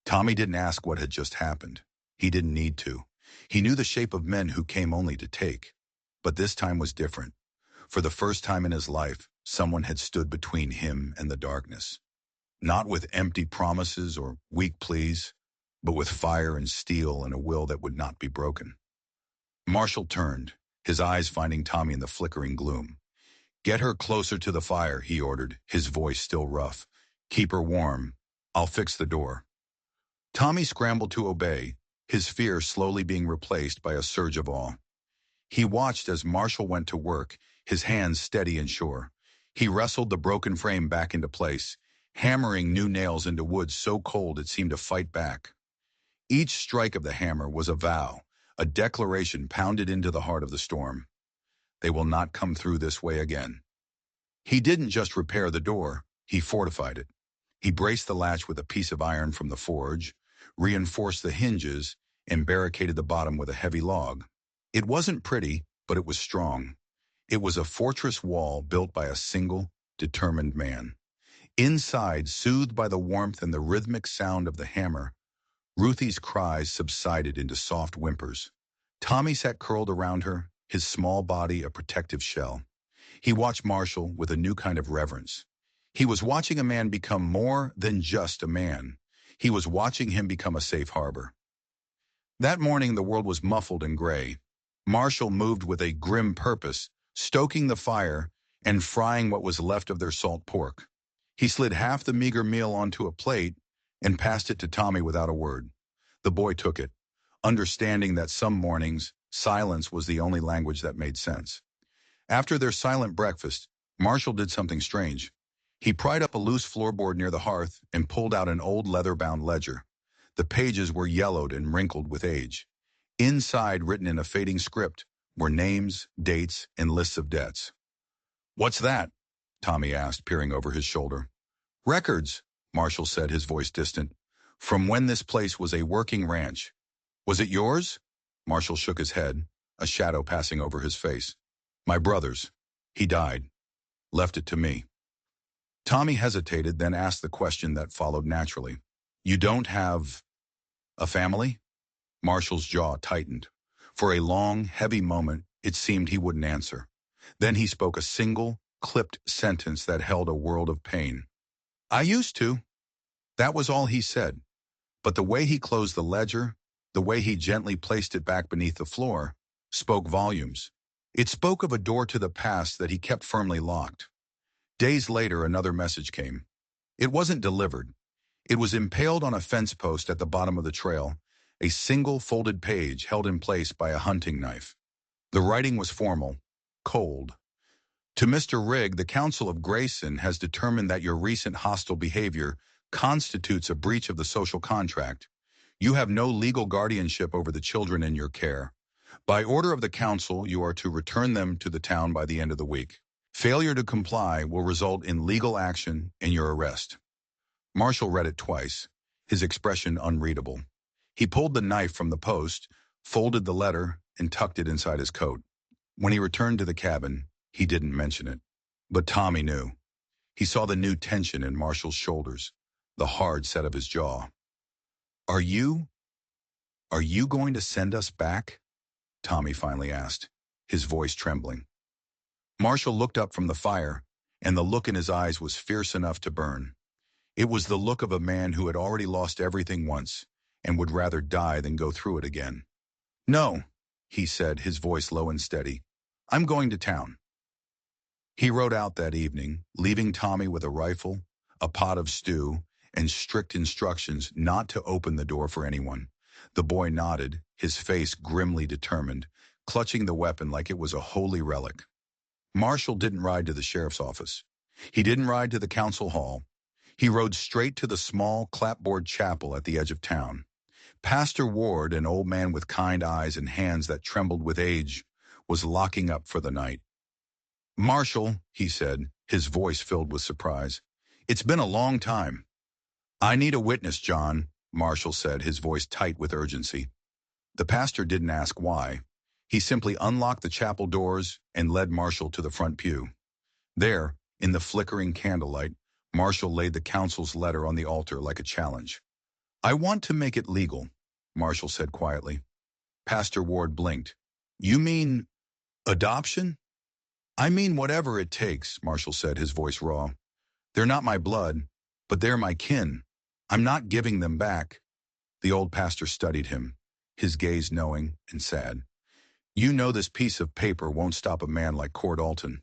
Tommy didn't ask what had just happened. He didn't need to. He knew the shape of men who came only to take. But this time was different. For the first time in his life, someone had stood between him and the darkness. Not with empty promises or weak pleas, but with fire and steel and a will that would not be broken. Marshall turned, his eyes finding Tommy in the flickering gloom. Get her closer to the fire, he ordered, his voice still rough. Keep her warm. I'll fix the door. Tommy scrambled to obey, his fear slowly being replaced by a surge of awe. He watched as Marshall went to work, his hands steady and sure. He wrestled the broken frame back into place, hammering new nails into wood so cold it seemed to fight back. Each strike of the hammer was a vow, a declaration pounded into the heart of the storm. They will not come through this way again. He didn't just repair the door, he fortified it. He braced the latch with a piece of iron from the forge, reinforced the hinges, and barricaded the bottom with a heavy log. It wasn't pretty, but it was strong. It was a fortress wall built by a single, determined man. Inside, soothed by the warmth and the rhythmic sound of the hammer, Ruthie's cries subsided into soft whimpers. Tommy sat curled around her, his small body a protective shell. He watched Marshall with a new kind of reverence. He was watching a man become more than just a man. He was watching him become a safe harbor. That morning the world was muffled and gray. Marshall moved with a grim purpose, stoking the fire and frying what was left of their salt pork. He slid half the meager meal onto a plate and passed it to Tommy without a word. The boy took it, understanding that some mornings, silence was the only language that made sense. After their silent breakfast, Marshall did something strange. He pried up a loose floorboard near the hearth and pulled out an old leather-bound ledger. The pages were yellowed and wrinkled with age. Inside, written in a fading script, were names, dates, and lists of debts. "What's that?" Tommy asked, peering over his shoulder. "Records," Marshall said, his voice distant. "From when this place was a working ranch." "Was it yours?" Marshall shook his head, a shadow passing over his face. "My brother's. He died. Left it to me." Tommy hesitated, then asked the question that followed naturally. "You don't have a family?" Marshall's jaw tightened. For a long, heavy moment, it seemed he wouldn't answer. Then he spoke a single, clipped sentence that held a world of pain. "I used to." That was all he said. But the way he closed the ledger, the way he gently placed it back beneath the floor, spoke volumes. It spoke of a door to the past that he kept firmly locked. Days later, another message came. It wasn't delivered. It was impaled on a fence post at the bottom of the trail, a single folded page held in place by a hunting knife. The writing was formal, cold. "To Mr. Rigg, the Council of Grayson has determined that your recent hostile behavior constitutes a breach of the social contract. You have no legal guardianship over the children in your care. By order of the council, you are to return them to the town by the end of the week. Failure to comply will result in legal action and your arrest." Marshall read it twice, his expression unreadable. He pulled the knife from the post, folded the letter, and tucked it inside his coat. When he returned to the cabin, he didn't mention it. But Tommy knew. He saw the new tension in Marshall's shoulders, the hard set of his jaw. Are you going to send us back?" Tommy finally asked, his voice trembling. Marshall looked up from the fire, and the look in his eyes was fierce enough to burn. It was the look of a man who had already lost everything once, and would rather die than go through it again. "No," he said, his voice low and steady. "I'm going to town." He rode out that evening, leaving Tommy with a rifle, a pot of stew, and strict instructions not to open the door for anyone. The boy nodded, his face grimly determined, clutching the weapon like it was a holy relic. Marshall didn't ride to the sheriff's office. He didn't ride to the council hall. He rode straight to the small clapboard chapel at the edge of town. Pastor Ward, an old man with kind eyes and hands that trembled with age, was locking up for the night. "Marshall," he said, his voice filled with surprise. "It's been a long time." "I need a witness, John," Marshall said, his voice tight with urgency. The pastor didn't ask why. He simply unlocked the chapel doors and led Marshall to the front pew. There, in the flickering candlelight, Marshall laid the council's letter on the altar like a challenge. "I want to make it legal," Marshall said quietly. Pastor Ward blinked. "You mean adoption?" "I mean whatever it takes," Marshall said, his voice raw. "They're not my blood, but they're my kin. I'm not giving them back." The old pastor studied him, his gaze knowing and sad. "You know this piece of paper won't stop a man like Cord Alton."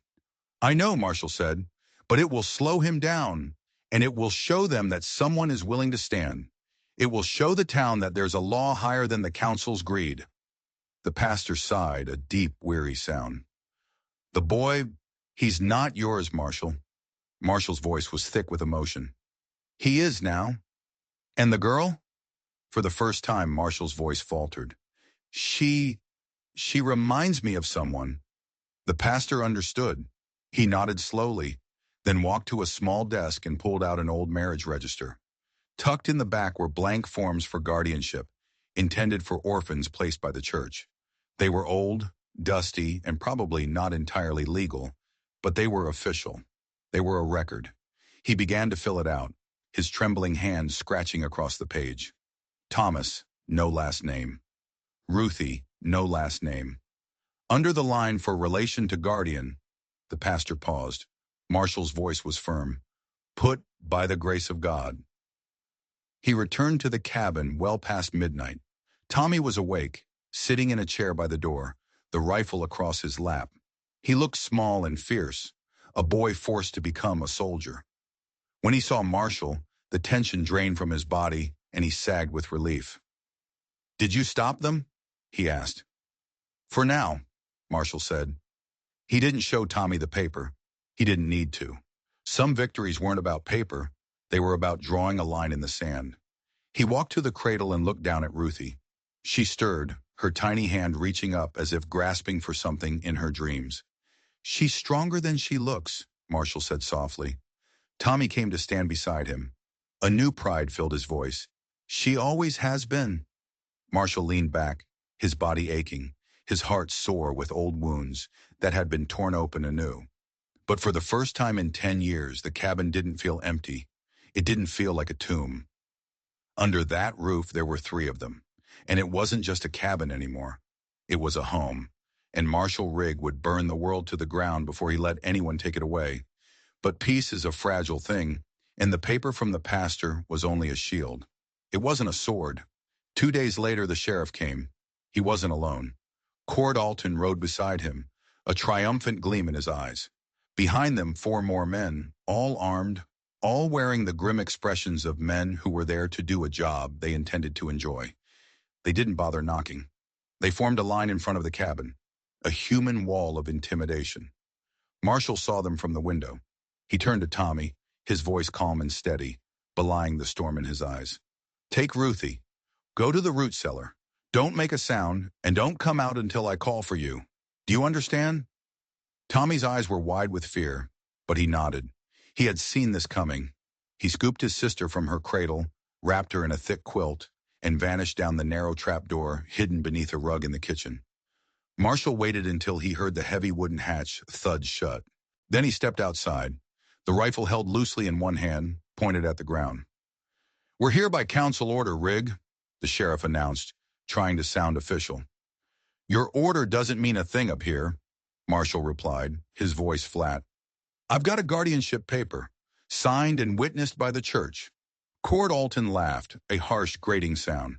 "I know," Marshall said, "but it will slow him down, and it will show them that someone is willing to stand. It will show the town that there's a law higher than the council's greed." The pastor sighed, a deep, weary sound. "The boy, he's not yours, Marshall." Marshall's voice was thick with emotion. "He is now." "And the girl?" For the first time, Marshall's voice faltered. She reminds me of someone." The pastor understood. He nodded slowly, then walked to a small desk and pulled out an old marriage register. Tucked in the back were blank forms for guardianship, intended for orphans placed by the church. They were old, dusty, and probably not entirely legal, but they were official. They were a record. He began to fill it out, his trembling hands scratching across the page. Thomas, no last name. Ruthie, no last name. Under the line for relation to guardian, the pastor paused. Marshall's voice was firm. "Put by the grace of God." He returned to the cabin well past midnight. Tommy was awake, sitting in a chair by the door, the rifle across his lap. He looked small and fierce, a boy forced to become a soldier. When he saw Marshall, the tension drained from his body, and he sagged with relief. "Did you stop them?" he asked. "For now," Marshall said. He didn't show Tommy the paper. He didn't need to. Some victories weren't about paper. They were about drawing a line in the sand. He walked to the cradle and looked down at Ruthie. She stirred, her tiny hand reaching up as if grasping for something in her dreams. "She's stronger than she looks," Marshall said softly. Tommy came to stand beside him. A new pride filled his voice. "She always has been." Marshall leaned back, his body aching, his heart sore with old wounds that had been torn open anew. But for the first time in 10 years, the cabin didn't feel empty. It didn't feel like a tomb. Under that roof, there were 3 of them. And it wasn't just a cabin anymore. It was a home. And Marshall Rigg would burn the world to the ground before he let anyone take it away. But peace is a fragile thing, and the paper from the pastor was only a shield. It wasn't a sword. 2 days later, the sheriff came. He wasn't alone. Cord Alton rode beside him, a triumphant gleam in his eyes. Behind them, 4 more men, all armed, all wearing the grim expressions of men who were there to do a job they intended to enjoy. They didn't bother knocking. They formed a line in front of the cabin, a human wall of intimidation. Marshall saw them from the window. He turned to Tommy, his voice calm and steady, belying the storm in his eyes. "Take Ruthie. Go to the root cellar. Don't make a sound, and don't come out until I call for you. Do you understand?" Tommy's eyes were wide with fear, but he nodded. He had seen this coming. He scooped his sister from her cradle, wrapped her in a thick quilt, and vanished down the narrow trapdoor hidden beneath a rug in the kitchen. Marshall waited until he heard the heavy wooden hatch thud shut. Then he stepped outside, the rifle held loosely in one hand, pointed at the ground. "We're here by council order, Rigg," the sheriff announced, trying to sound official. "Your order doesn't mean a thing up here," Marshall replied, his voice flat. "I've got a guardianship paper, signed and witnessed by the church." Cord Alton laughed, a harsh, grating sound.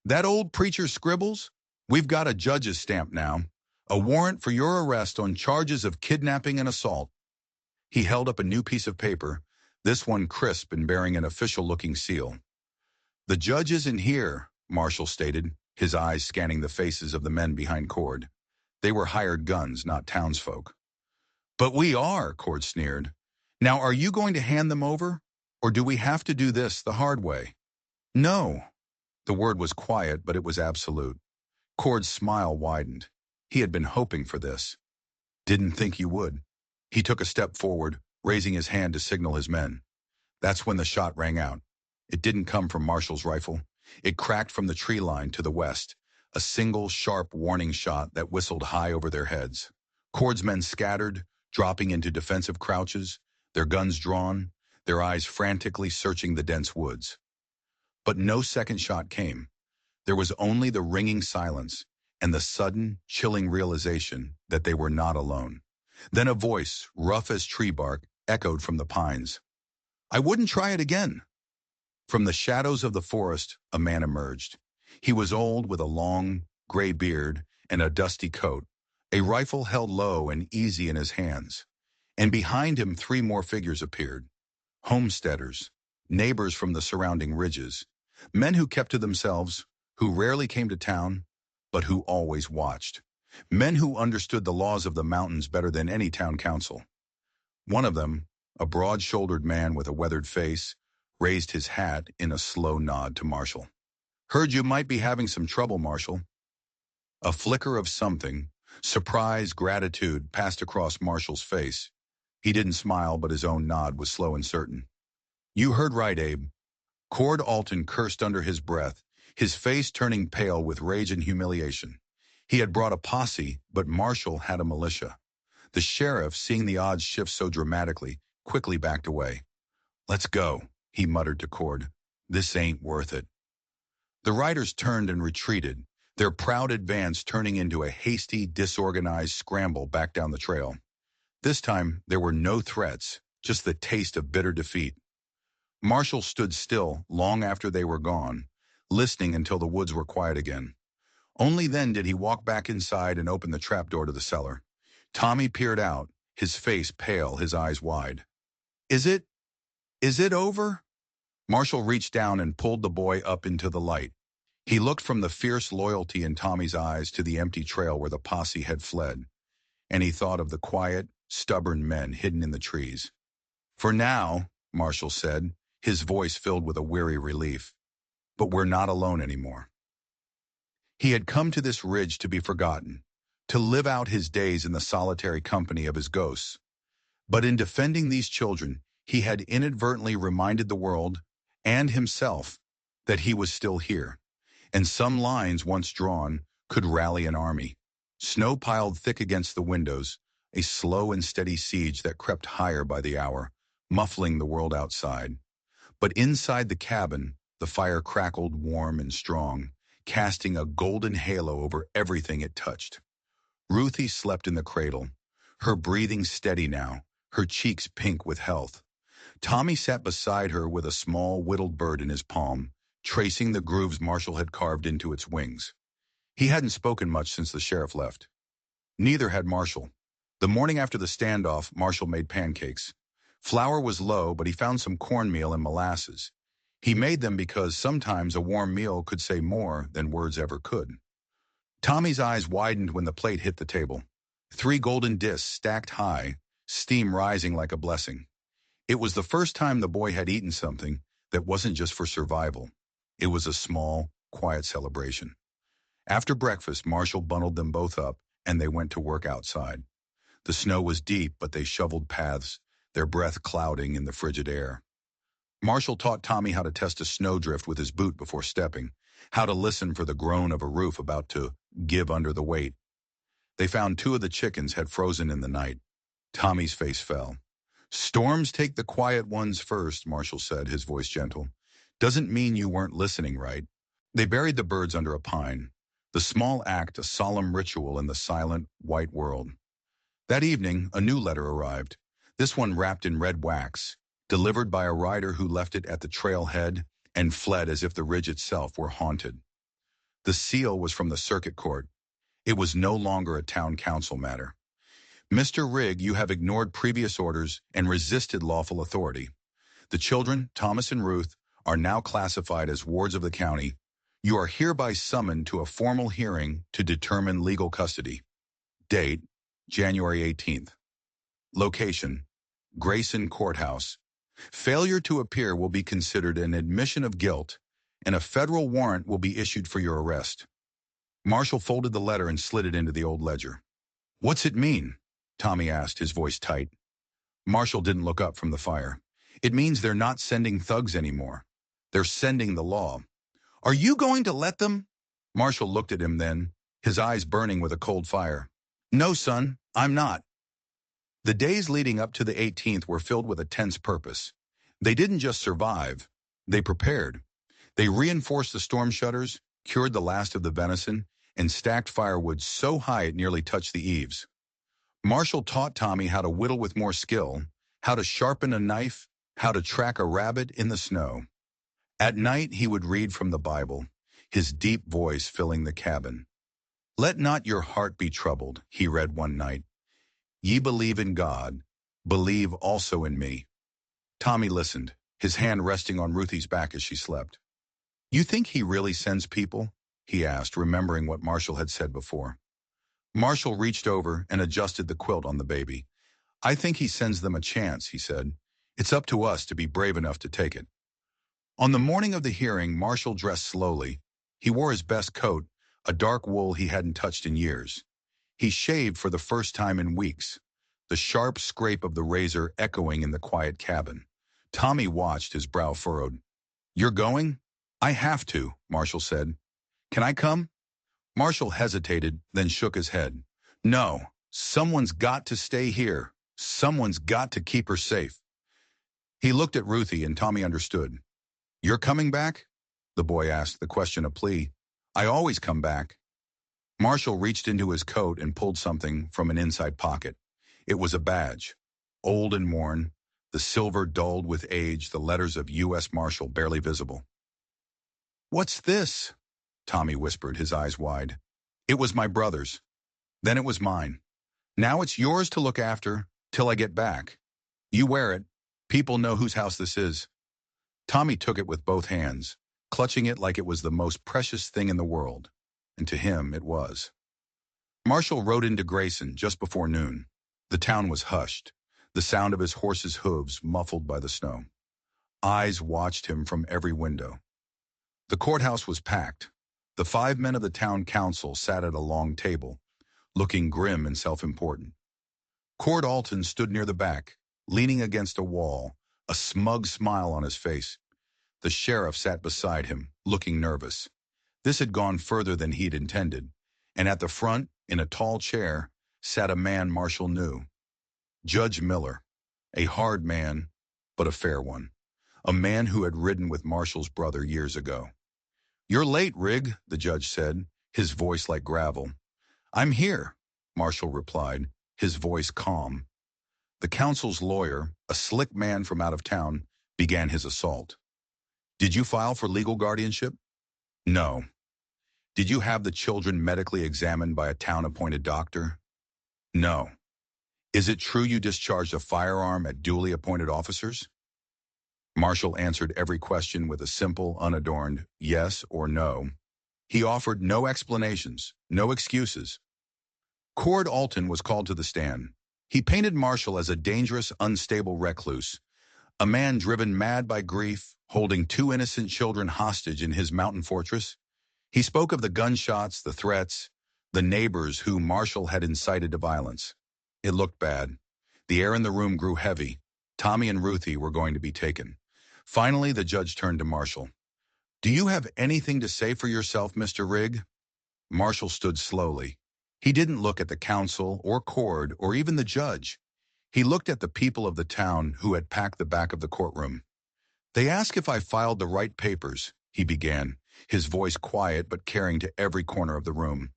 "That old preacher's scribbles? We've got a judge's stamp now. A warrant for your arrest on charges of kidnapping and assault." He held up a new piece of paper, this one crisp and bearing an official-looking seal. "The judge isn't here," Marshall stated, his eyes scanning the faces of the men behind Cord. They were hired guns, not townsfolk. "But we are," Cord sneered. "Now are you going to hand them over? Or do we have to do this the hard way?" "No." The word was quiet, but it was absolute. Cord's smile widened. He had been hoping for this. "Didn't think you would." He took a step forward, raising his hand to signal his men. That's when the shot rang out. It didn't come from Marshall's rifle. It cracked from the tree line to the west, a single sharp warning shot that whistled high over their heads. Cord's men scattered, dropping into defensive crouches, their guns drawn, their eyes frantically searching the dense woods. But no second shot came. There was only the ringing silence and the sudden, chilling realization that they were not alone. Then a voice, rough as tree bark, echoed from the pines. "I wouldn't try it again." From the shadows of the forest, a man emerged. He was old, with a long, gray beard and a dusty coat, a rifle held low and easy in his hands. And behind him 3 more figures appeared. Homesteaders, neighbors from the surrounding ridges, men who kept to themselves, who rarely came to town, but who always watched. Men who understood the laws of the mountains better than any town council. One of them, a broad-shouldered man with a weathered face, raised his hat in a slow nod to Marshall. "Heard you might be having some trouble, Marshall." A flicker of something, surprise, gratitude, passed across Marshall's face. He didn't smile, but his own nod was slow and certain. "You heard right, Abe." Cord Alton cursed under his breath, his face turning pale with rage and humiliation. He had brought a posse, but Marshall had a militia. The sheriff, seeing the odds shift so dramatically, quickly backed away. "Let's go," he muttered to Cord. "This ain't worth it." The riders turned and retreated, their proud advance turning into a hasty, disorganized scramble back down the trail. This time, there were no threats, just the taste of bitter defeat. Marshall stood still long after they were gone, listening until the woods were quiet again. Only then did he walk back inside and open the trapdoor to the cellar. Tommy peered out, his face pale, his eyes wide. Is it over?" Marshall reached down and pulled the boy up into the light. He looked from the fierce loyalty in Tommy's eyes to the empty trail where the posse had fled, and he thought of the quiet, stubborn men hidden in the trees. For now, Marshall said, his voice filled with a weary relief. But we're not alone anymore. He had come to this ridge to be forgotten, to live out his days in the solitary company of his ghosts. But in defending these children, he had inadvertently reminded the world, and himself, that he was still here, and some lines once drawn could rally an army. Snow piled thick against the windows, a slow and steady siege that crept higher by the hour, muffling the world outside. But inside the cabin, the fire crackled warm and strong, casting a golden halo over everything it touched. Ruthie slept in the cradle, her breathing steady now, her cheeks pink with health. Tommy sat beside her with a small, whittled bird in his palm, tracing the grooves Marshall had carved into its wings. He hadn't spoken much since the sheriff left. Neither had Marshall. The morning after the standoff, Marshall made pancakes. Flour was low, but he found some cornmeal and molasses. He made them because sometimes a warm meal could say more than words ever could. Tommy's eyes widened when the plate hit the table. 3 golden discs stacked high, steam rising like a blessing. It was the first time the boy had eaten something that wasn't just for survival. It was a small, quiet celebration. After breakfast, Marshall bundled them both up, and they went to work outside. The snow was deep, but they shoveled paths, their breath clouding in the frigid air. Marshall taught Tommy how to test a snowdrift with his boot before stepping, how to listen for the groan of a roof about to give under the weight. They found 2 of the chickens had frozen in the night. Tommy's face fell. "Storms take the quiet ones first," Marshall said, his voice gentle. "Doesn't mean you weren't listening, right?" They buried the birds under a pine, the small act a solemn ritual in the silent, white world. That evening, a new letter arrived, this one wrapped in red wax, delivered by a rider who left it at the trailhead and fled as if the ridge itself were haunted. The seal was from the circuit court. It was no longer a town council matter. "Mr. Rigg, you have ignored previous orders and resisted lawful authority. The children, Thomas and Ruth, are now classified as wards of the county. You are hereby summoned to a formal hearing to determine legal custody. Date, January 18th. Location, Grayson Courthouse. Failure to appear will be considered an admission of guilt, and a federal warrant will be issued for your arrest." Marshall folded the letter and slid it into the old ledger. "What's it mean?" Tommy asked, his voice tight. Marshall didn't look up from the fire. "It means they're not sending thugs anymore. They're sending the law." "Are you going to let them?" Marshall looked at him then, his eyes burning with a cold fire. "No, son, I'm not." The days leading up to the 18th were filled with a tense purpose. They didn't just survive, they prepared. They reinforced the storm shutters, cured the last of the venison, and stacked firewood so high it nearly touched the eaves. Marshall taught Tommy how to whittle with more skill, how to sharpen a knife, how to track a rabbit in the snow. At night he would read from the Bible, his deep voice filling the cabin. "Let not your heart be troubled," he read one night. "Ye believe in God, believe also in me." Tommy listened, his hand resting on Ruthie's back as she slept. "You think he really sends people?" he asked, remembering what Marshall had said before. Marshall reached over and adjusted the quilt on the baby. "I think he sends them a chance," he said. "It's up to us to be brave enough to take it." On the morning of the hearing, Marshall dressed slowly. He wore his best coat, a dark wool he hadn't touched in years. He shaved for the first time in weeks, the sharp scrape of the razor echoing in the quiet cabin. Tommy watched, his brow furrowed. "You're going?" "I have to," Marshall said. "Can I come?" Marshall hesitated, then shook his head. "No, someone's got to stay here. Someone's got to keep her safe." He looked at Ruthie, and Tommy understood. "You're coming back?" the boy asked, the question a plea. "I always come back." Marshall reached into his coat and pulled something from an inside pocket. It was a badge, old and worn, the silver dulled with age, the letters of U.S. Marshal barely visible. "What's this?" Tommy whispered, his eyes wide. "It was my brother's. Then it was mine. Now it's yours to look after till I get back. You wear it. People know whose house this is." Tommy took it with both hands, clutching it like it was the most precious thing in the world. And to him it was. Marshall rode into Grayson just before noon. The town was hushed, the sound of his horse's hooves muffled by the snow. Eyes watched him from every window. The courthouse was packed. The 5 men of the town council sat at a long table, looking grim and self-important. Cord Alton stood near the back, leaning against a wall, a smug smile on his face. The sheriff sat beside him, looking nervous. This had gone further than he'd intended, and at the front, in a tall chair, sat a man Marshall knew. Judge Miller, a hard man, but a fair one. A man who had ridden with Marshall's brother years ago. "You're late, Rigg," the judge said, his voice like gravel. "I'm here," Marshall replied, his voice calm. The council's lawyer, a slick man from out of town, began his assault. "Did you file for legal guardianship?" "No." "Did you have the children medically examined by a town-appointed doctor?" "No." "Is it true you discharged a firearm at duly appointed officers?" Marshall answered every question with a simple, unadorned yes or no. He offered no explanations, no excuses. Cord Alton was called to the stand. He painted Marshall as a dangerous, unstable recluse, a man driven mad by grief, holding 2 innocent children hostage in his mountain fortress. He spoke of the gunshots, the threats, the neighbors who Marshall had incited to violence. It looked bad. The air in the room grew heavy. Tommy and Ruthie were going to be taken. Finally, the judge turned to Marshall. "Do you have anything to say for yourself, Mr. Rigg?" Marshall stood slowly. He didn't look at the council or Cord or even the judge. He looked at the people of the town who had packed the back of the courtroom. "They ask if I filed the right papers," he began, his voice quiet but carrying to every corner of the room.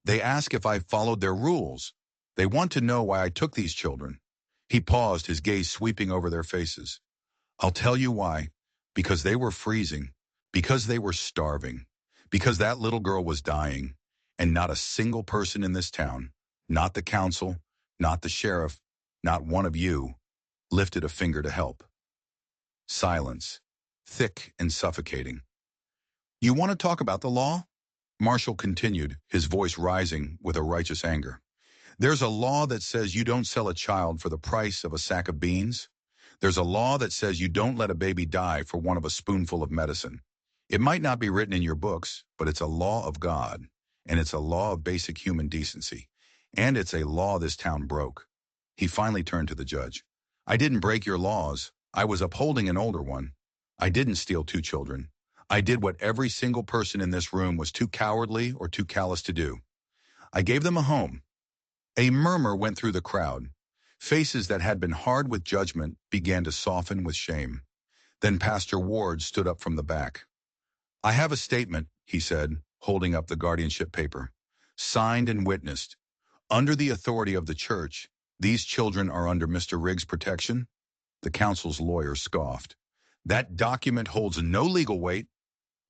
"They ask if I followed their rules. They want to know why I took these children." He paused, his gaze sweeping over their faces. "I'll tell you why. Because they were freezing. Because they were starving. Because that little girl was dying. And not a single person in this town, not the council, not the sheriff, not one of you, lifted a finger to help." Silence, thick and suffocating. "You want to talk about the law?" Marshall continued, his voice rising with a righteous anger. "There's a law that says you don't sell a child for the price of a sack of beans. There's a law that says you don't let a baby die for want of a spoonful of medicine. It might not be written in your books, but it's a law of God, and it's a law of basic human decency, and it's a law this town broke." He finally turned to the judge. "I didn't break your laws. I was upholding an older one. I didn't steal 2 children. I did what every single person in this room was too cowardly or too callous to do. I gave them a home." A murmur went through the crowd. Faces that had been hard with judgment began to soften with shame. Then Pastor Ward stood up from the back. "I have a statement," he said, holding up the guardianship paper. "Signed and witnessed. Under the authority of the church, these children are under Mr. Rigg's protection." The council's lawyer scoffed. "That document holds no legal weight."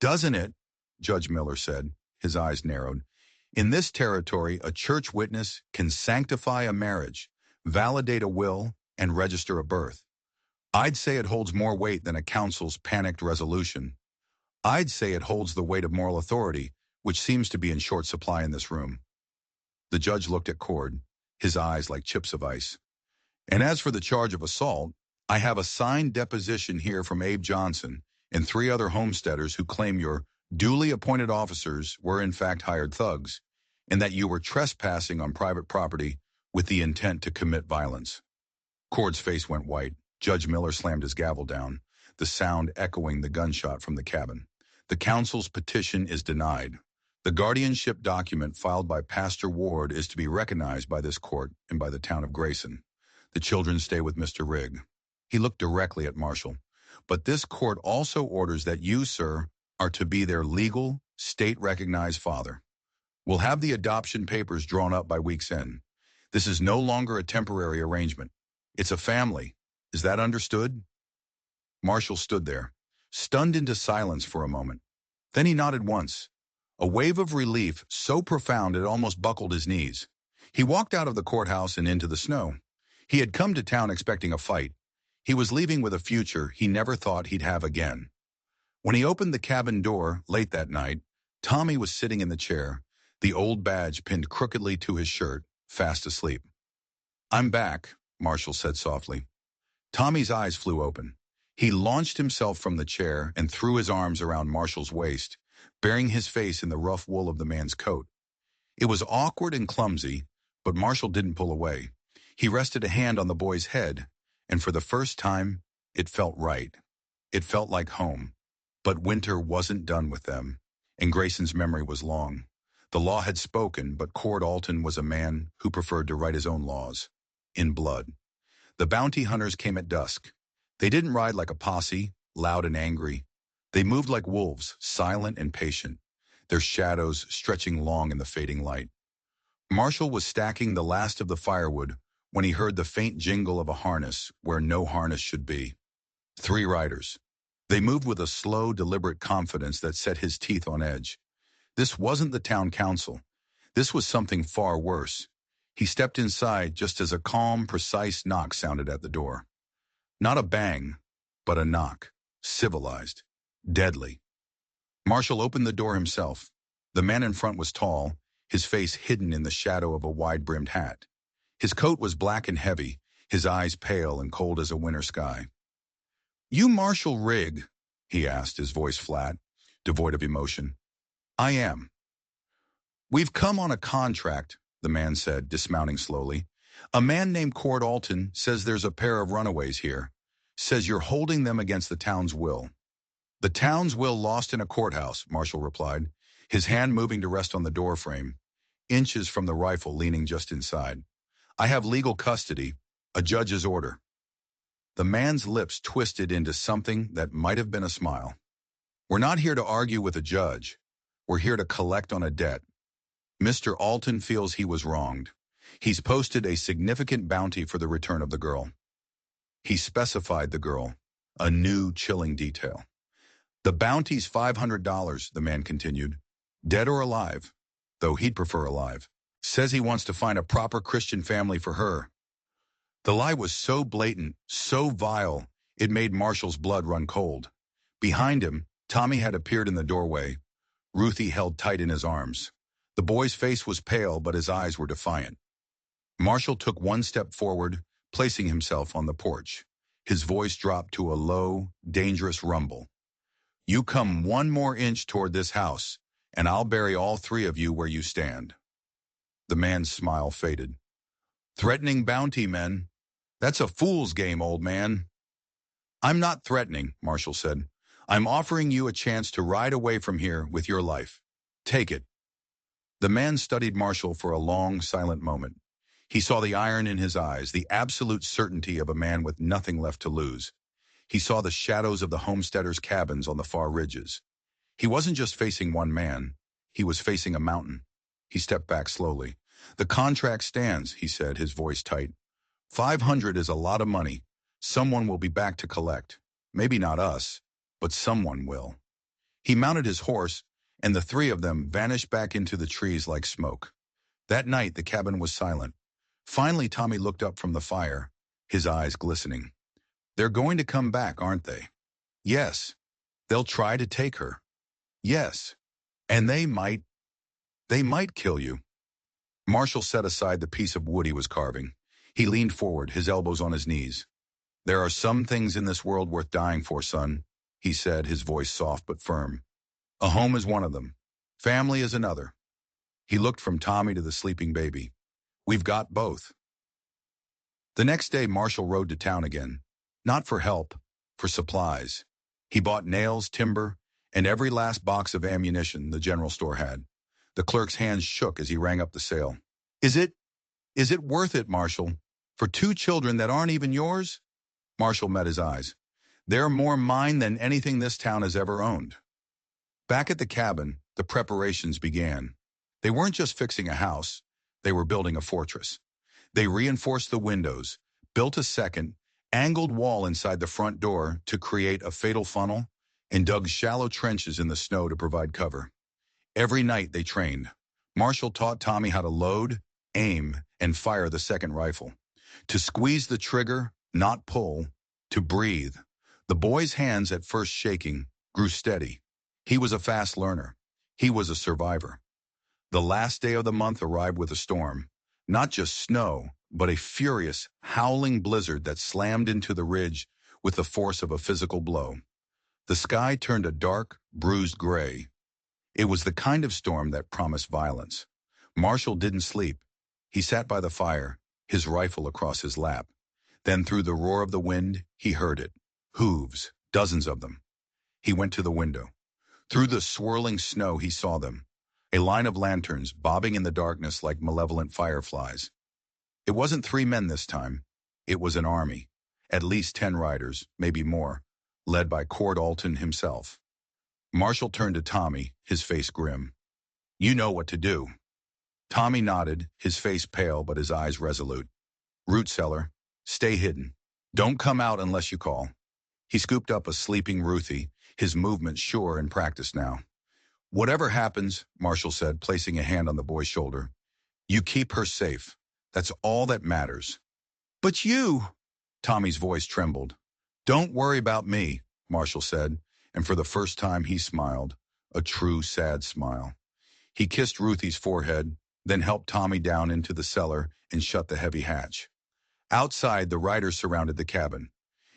"Doesn't it?" Judge Miller said, his eyes narrowed. "In this territory, a church witness can sanctify a marriage, validate a will, and register a birth. I'd say it holds more weight than a council's panicked resolution. I'd say it holds the weight of moral authority, which seems to be in short supply in this room." The judge looked at Cord, his eyes like chips of ice. "And as for the charge of assault, I have a signed deposition here from Abe Johnson and 3 other homesteaders who claim your duly appointed officers were in fact hired thugs, and that you were trespassing on private property with the intent to commit violence." Cord's face went white. Judge Miller slammed his gavel down, the sound echoing the gunshot from the cabin. "The council's petition is denied. The guardianship document filed by Pastor Ward is to be recognized by this court and by the town of Grayson. The children stay with Mr. Rigg." He looked directly at Marshall. "But this court also orders that you, sir, are to be their legal, state-recognized father. We'll have the adoption papers drawn up by week's end. This is no longer a temporary arrangement. It's a family. Is that understood?" Marshall stood there, stunned into silence for a moment. Then he nodded once. A wave of relief so profound it almost buckled his knees. He walked out of the courthouse and into the snow. He had come to town expecting a fight. He was leaving with a future he never thought he'd have again. When he opened the cabin door late that night, Tommy was sitting in the chair, the old badge pinned crookedly to his shirt, fast asleep. "I'm back," Marshall said softly. Tommy's eyes flew open. He launched himself from the chair and threw his arms around Marshall's waist, burying his face in the rough wool of the man's coat. It was awkward and clumsy, but Marshall didn't pull away. He rested a hand on the boy's head, and for the first time, it felt right. It felt like home. But winter wasn't done with them, and Grayson's memory was long. The law had spoken, but Cord Alton was a man who preferred to write his own laws. In blood. The bounty hunters came at dusk. They didn't ride like a posse, loud and angry. They moved like wolves, silent and patient, their shadows stretching long in the fading light. Marshall was stacking the last of the firewood when he heard the faint jingle of a harness where no harness should be. 3 riders. They moved with a slow, deliberate confidence that set his teeth on edge. This wasn't the town council. This was something far worse. He stepped inside just as a calm, precise knock sounded at the door. Not a bang, but a knock. Civilized. Deadly. Marshall opened the door himself. The man in front was tall, his face hidden in the shadow of a wide-brimmed hat. His coat was black and heavy, his eyes pale and cold as a winter sky. "You Marshall Rigg?" he asked, his voice flat, devoid of emotion. "I am." "We've come on a contract," the man said, dismounting slowly. "A man named Cord Alton says there's a pair of runaways here. Says you're holding them against the town's will." "The town's will lost in a courthouse," Marshall replied, his hand moving to rest on the doorframe, inches from the rifle leaning just inside. "I have legal custody, a judge's order." The man's lips twisted into something that might have been a smile. "We're not here to argue with a judge. We're here to collect on a debt. Mr. Alton feels he was wronged. He's posted a significant bounty for the return of the girl." He specified the girl, a new, chilling detail. "The bounty's $500, the man continued. "Dead or alive, though he'd prefer alive. Says he wants to find a proper Christian family for her." The lie was so blatant, so vile, it made Marshall's blood run cold. Behind him, Tommy had appeared in the doorway, Ruthie held tight in his arms. The boy's face was pale, but his eyes were defiant. Marshall took one step forward, placing himself on the porch. His voice dropped to a low, dangerous rumble. "You come one more inch toward this house, and I'll bury all 3 of you where you stand." The man's smile faded. "Threatening bounty men? That's a fool's game, old man." "I'm not threatening," Marshall said. "I'm offering you a chance to ride away from here with your life. Take it." The man studied Marshall for a long, silent moment. He saw the iron in his eyes, the absolute certainty of a man with nothing left to lose. He saw the shadows of the homesteaders' cabins on the far ridges. He wasn't just facing one man. He was facing a mountain. He stepped back slowly. "The contract stands," he said, his voice tight. 500 is a lot of money. Someone will be back to collect. Maybe not us, but someone will." He mounted his horse, and the 3 of them vanished back into the trees like smoke. That night, the cabin was silent. Finally, Tommy looked up from the fire, his eyes glistening. "They're going to come back, aren't they?" "Yes. They'll try to take her." "Yes. And they might kill you." Marshall set aside the piece of wood he was carving. He leaned forward, his elbows on his knees. "There are some things in this world worth dying for, son," he said, his voice soft but firm. "A home is one of them. Family is another." He looked from Tommy to the sleeping baby. "We've got both." The next day, Marshall rode to town again. Not for help, for supplies. He bought nails, timber, and every last box of ammunition the general store had. The clerk's hands shook as he rang up the sale. Is it worth it, Marshall? For 2 children that aren't even yours?" Marshall met his eyes. "They're more mine than anything this town has ever owned." Back at the cabin, the preparations began. They weren't just fixing a house. They were building a fortress. They reinforced the windows, built a second, angled wall inside the front door to create a fatal funnel, and dug shallow trenches in the snow to provide cover. Every night they trained. Marshall taught Tommy how to load, aim, and fire the second rifle. To squeeze the trigger, not pull, to breathe. The boy's hands, at first shaking, grew steady. He was a fast learner. He was a survivor. The last day of the month arrived with a storm. Not just snow, but a furious, howling blizzard that slammed into the ridge with the force of a physical blow. The sky turned a dark, bruised gray. It was the kind of storm that promised violence. Marshall didn't sleep. He sat by the fire, his rifle across his lap. Then through the roar of the wind, he heard it. Hooves, dozens of them. He went to the window. Through the swirling snow he saw them, a line of lanterns bobbing in the darkness like malevolent fireflies. It wasn't 3 men this time. It was an army, at least 10 riders, maybe more, led by Cord Alton himself. Marshall turned to Tommy, his face grim. "You know what to do." Tommy nodded, his face pale but his eyes resolute. "Root cellar. Stay hidden. Don't come out unless you call." He scooped up a sleeping Ruthie, his movements sure and practiced now. "Whatever happens," Marshall said, placing a hand on the boy's shoulder, "you keep her safe. That's all that matters." "But you—" Tommy's voice trembled. "Don't worry about me," Marshall said, and for the first time he smiled, a true sad smile. He kissed Ruthie's forehead, then helped Tommy down into the cellar and shut the heavy hatch. Outside, the riders surrounded the cabin.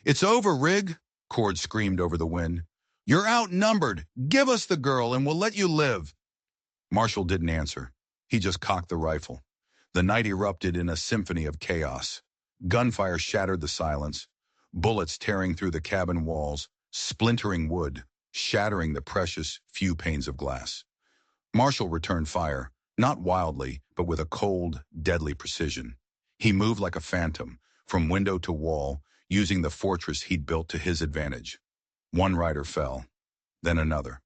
"It's over, Rig," Cord screamed over the wind. "You're outnumbered. Give us the girl and we'll let you live." Marshall didn't answer. He just cocked the rifle. The night erupted in a symphony of chaos. Gunfire shattered the silence, bullets tearing through the cabin walls, splintering wood, shattering the precious few panes of glass. Marshall returned fire, not wildly, but with a cold, deadly precision. He moved like a phantom, from window to wall, using the fortress he'd built to his advantage. One rider fell, then another.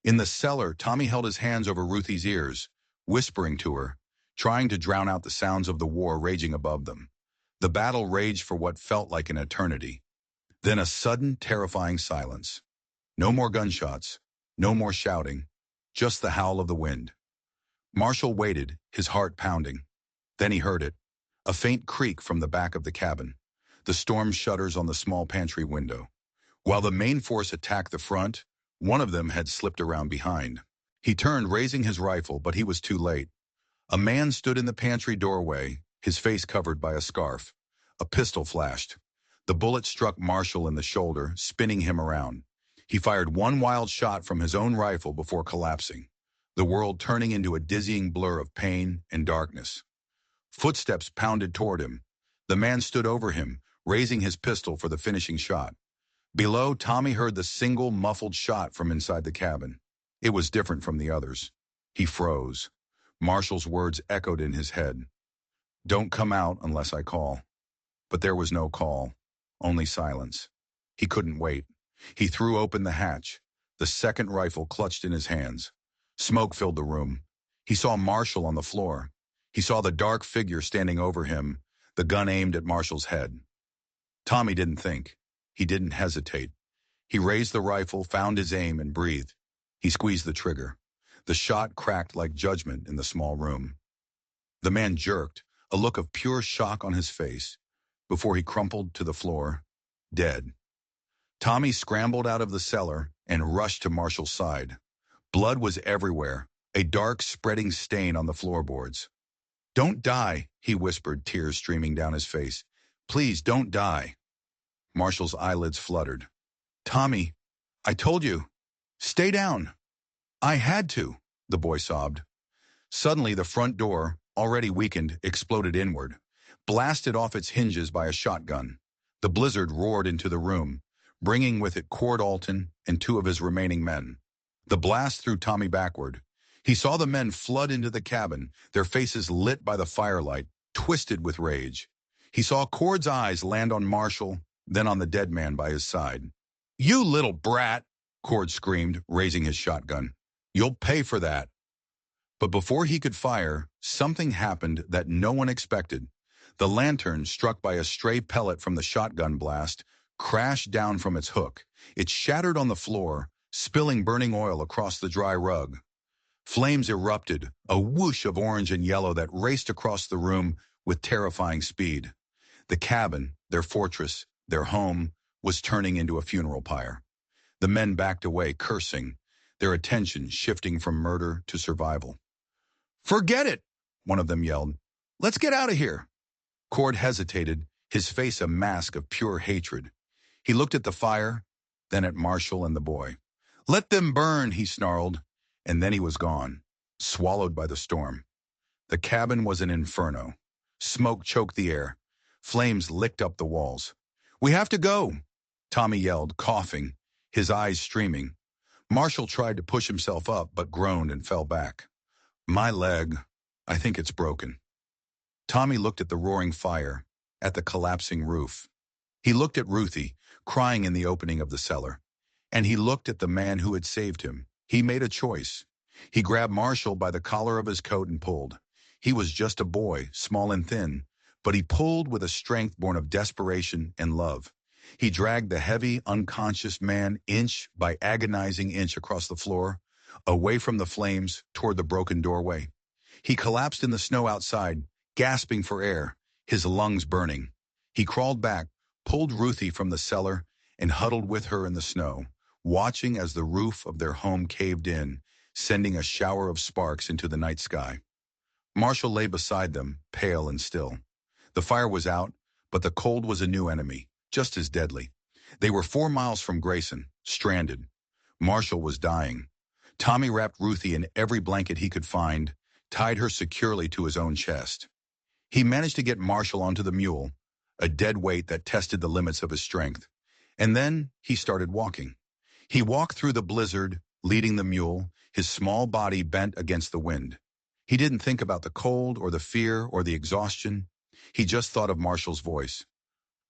In the cellar, Tommy held his hands over Ruthie's ears, whispering to her, trying to drown out the sounds of the war raging above them. The battle raged for what felt like an eternity. Then a sudden, terrifying silence. No more gunshots, no more shouting, just the howl of the wind. Marshall waited, his heart pounding. Then he heard it, a faint creak from the back of the cabin, the storm shutters on the small pantry window. While the main force attacked the front, one of them had slipped around behind. He turned, raising his rifle, but he was too late. A man stood in the pantry doorway, his face covered by a scarf. A pistol flashed. The bullet struck Marshall in the shoulder, spinning him around. He fired one wild shot from his own rifle before collapsing, the world turning into a dizzying blur of pain and darkness. Footsteps pounded toward him. The man stood over him, raising his pistol for the finishing shot. Below, Tommy heard the single muffled shot from inside the cabin. It was different from the others. He froze. Marshall's words echoed in his head. "Don't come out unless I call." But there was no call, only silence. He couldn't wait. He threw open the hatch. The second rifle clutched in his hands. Smoke filled the room. He saw Marshall on the floor. He saw the dark figure standing over him, the gun aimed at Marshall's head. Tommy didn't think. He didn't hesitate. He raised the rifle, found his aim, and breathed. He squeezed the trigger. The shot cracked like judgment in the small room. The man jerked, a look of pure shock on his face, before he crumpled to the floor, dead. Tommy scrambled out of the cellar and rushed to Marshall's side. Blood was everywhere, a dark, spreading stain on the floorboards. "Don't die," he whispered, tears streaming down his face. "Please, don't die." Marshall's eyelids fluttered. "Tommy, I told you. Stay down." "I had to," the boy sobbed. Suddenly, the front door, already weakened, exploded inward, blasted off its hinges by a shotgun. The blizzard roared into the room, bringing with it Cord Alton and 2 of his remaining men. The blast threw Tommy backward. He saw the men flood into the cabin, their faces lit by the firelight, twisted with rage. He saw Cord's eyes land on Marshall, then on the dead man by his side. "You little brat!" Cord screamed, raising his shotgun. "You'll pay for that." But before he could fire, something happened that no one expected. The lantern, struck by a stray pellet from the shotgun blast, crashed down from its hook. It shattered on the floor, spilling burning oil across the dry rug. Flames erupted, a whoosh of orange and yellow that raced across the room with terrifying speed. The cabin, their fortress, their home, was turning into a funeral pyre. The men backed away, cursing, their attention shifting from murder to survival. "Forget it," one of them yelled. "Let's get out of here." Cord hesitated, his face a mask of pure hatred. He looked at the fire, then at Marshall and the boy. "Let them burn," he snarled, and then he was gone, swallowed by the storm. The cabin was an inferno. Smoke choked the air. Flames licked up the walls. "We have to go," Tommy yelled, coughing, his eyes streaming. Marshall tried to push himself up, but groaned and fell back. "My leg, I think it's broken." Tommy looked at the roaring fire, at the collapsing roof. He looked at Ruthie, crying in the opening of the cellar. And he looked at the man who had saved him. He made a choice. He grabbed Marshall by the collar of his coat and pulled. He was just a boy, small and thin, but he pulled with a strength born of desperation and love. He dragged the heavy, unconscious man inch by agonizing inch across the floor, away from the flames, toward the broken doorway. He collapsed in the snow outside, gasping for air, his lungs burning. He crawled back, pulled Ruthie from the cellar, and huddled with her in the snow, watching as the roof of their home caved in, sending a shower of sparks into the night sky. Marshall lay beside them, pale and still. The fire was out, but the cold was a new enemy, just as deadly. They were 4 miles from Grayson, stranded. Marshall was dying. Tommy wrapped Ruthie in every blanket he could find, tied her securely to his own chest. He managed to get Marshall onto the mule, a dead weight that tested the limits of his strength. And then he started walking. He walked through the blizzard, leading the mule, his small body bent against the wind. He didn't think about the cold or the fear or the exhaustion. He just thought of Marshall's voice.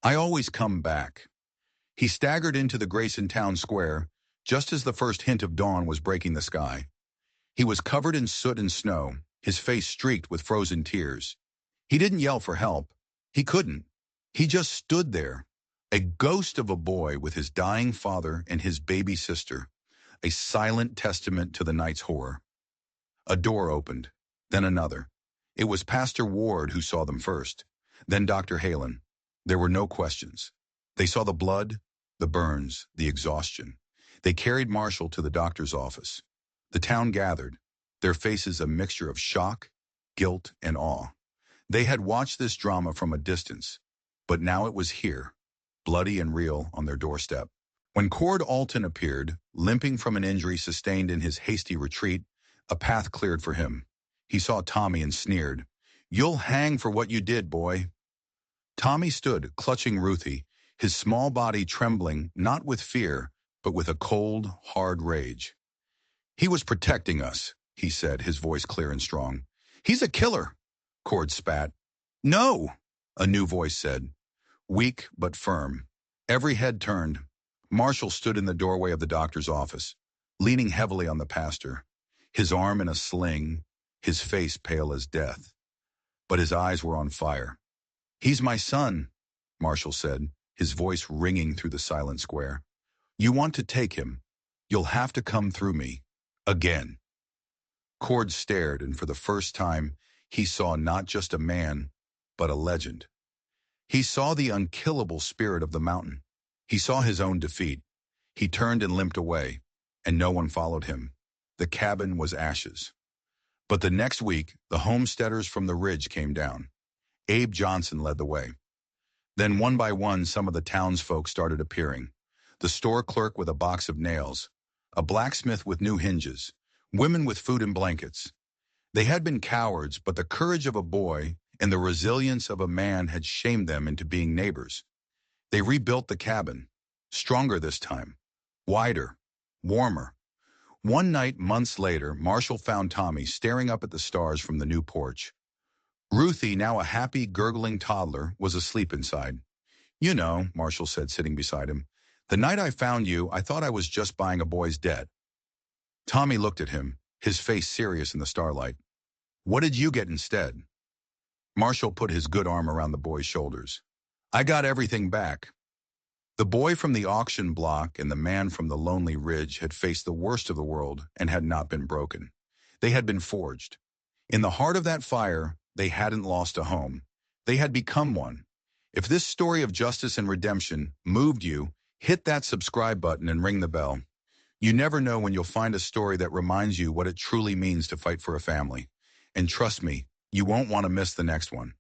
"I always come back." He staggered into the Grayson town square, just as the first hint of dawn was breaking the sky. He was covered in soot and snow, his face streaked with frozen tears. He didn't yell for help. He couldn't. He just stood there, a ghost of a boy with his dying father and his baby sister, a silent testament to the night's horror. A door opened, then another. It was Pastor Ward who saw them first, then Dr. Halen. There were no questions. They saw the blood, the burns, the exhaustion. They carried Marshall to the doctor's office. The town gathered, their faces a mixture of shock, guilt, and awe. They had watched this drama from a distance, but now it was here, bloody and real, on their doorstep. When Cord Alton appeared, limping from an injury sustained in his hasty retreat, a path cleared for him. He saw Tommy and sneered, "You'll hang for what you did, boy." Tommy stood, clutching Ruthie, his small body trembling, not with fear, but with a cold, hard rage. "He was protecting us," he said, his voice clear and strong. "He's a killer," Cord spat. "No," a new voice said, weak but firm. Every head turned. Marshall stood in the doorway of the doctor's office, leaning heavily on the pastor, his arm in a sling, his face pale as death. But his eyes were on fire. "He's my son," Marshall said, his voice ringing through the silent square. "You want to take him. You'll have to come through me. Again." Cord stared, and for the first time, he saw not just a man, but a legend. He saw the unkillable spirit of the mountain. He saw his own defeat. He turned and limped away, and no one followed him. The cabin was ashes. But the next week, the homesteaders from the ridge came down. Abe Johnson led the way. Then one by one, some of the townsfolk started appearing. The store clerk with a box of nails, a blacksmith with new hinges, women with food and blankets. They had been cowards, but the courage of a boy and the resilience of a man had shamed them into being neighbors. They rebuilt the cabin, stronger this time, wider, warmer. One night, months later, Marshall found Tommy staring up at the stars from the new porch. Ruthie, now a happy, gurgling toddler, was asleep inside. "You know," Marshall said, sitting beside him, "the night I found you, I thought I was just buying a boy's debt." Tommy looked at him, his face serious in the starlight. "What did you get instead?" Marshall put his good arm around the boy's shoulders. "I got everything back." The boy from the auction block and the man from the lonely ridge had faced the worst of the world and had not been broken. They had been forged. In the heart of that fire, they hadn't lost a home. They had become one. If this story of justice and redemption moved you, hit that subscribe button and ring the bell. You never know when you'll find a story that reminds you what it truly means to fight for a family. And trust me, you won't want to miss the next one.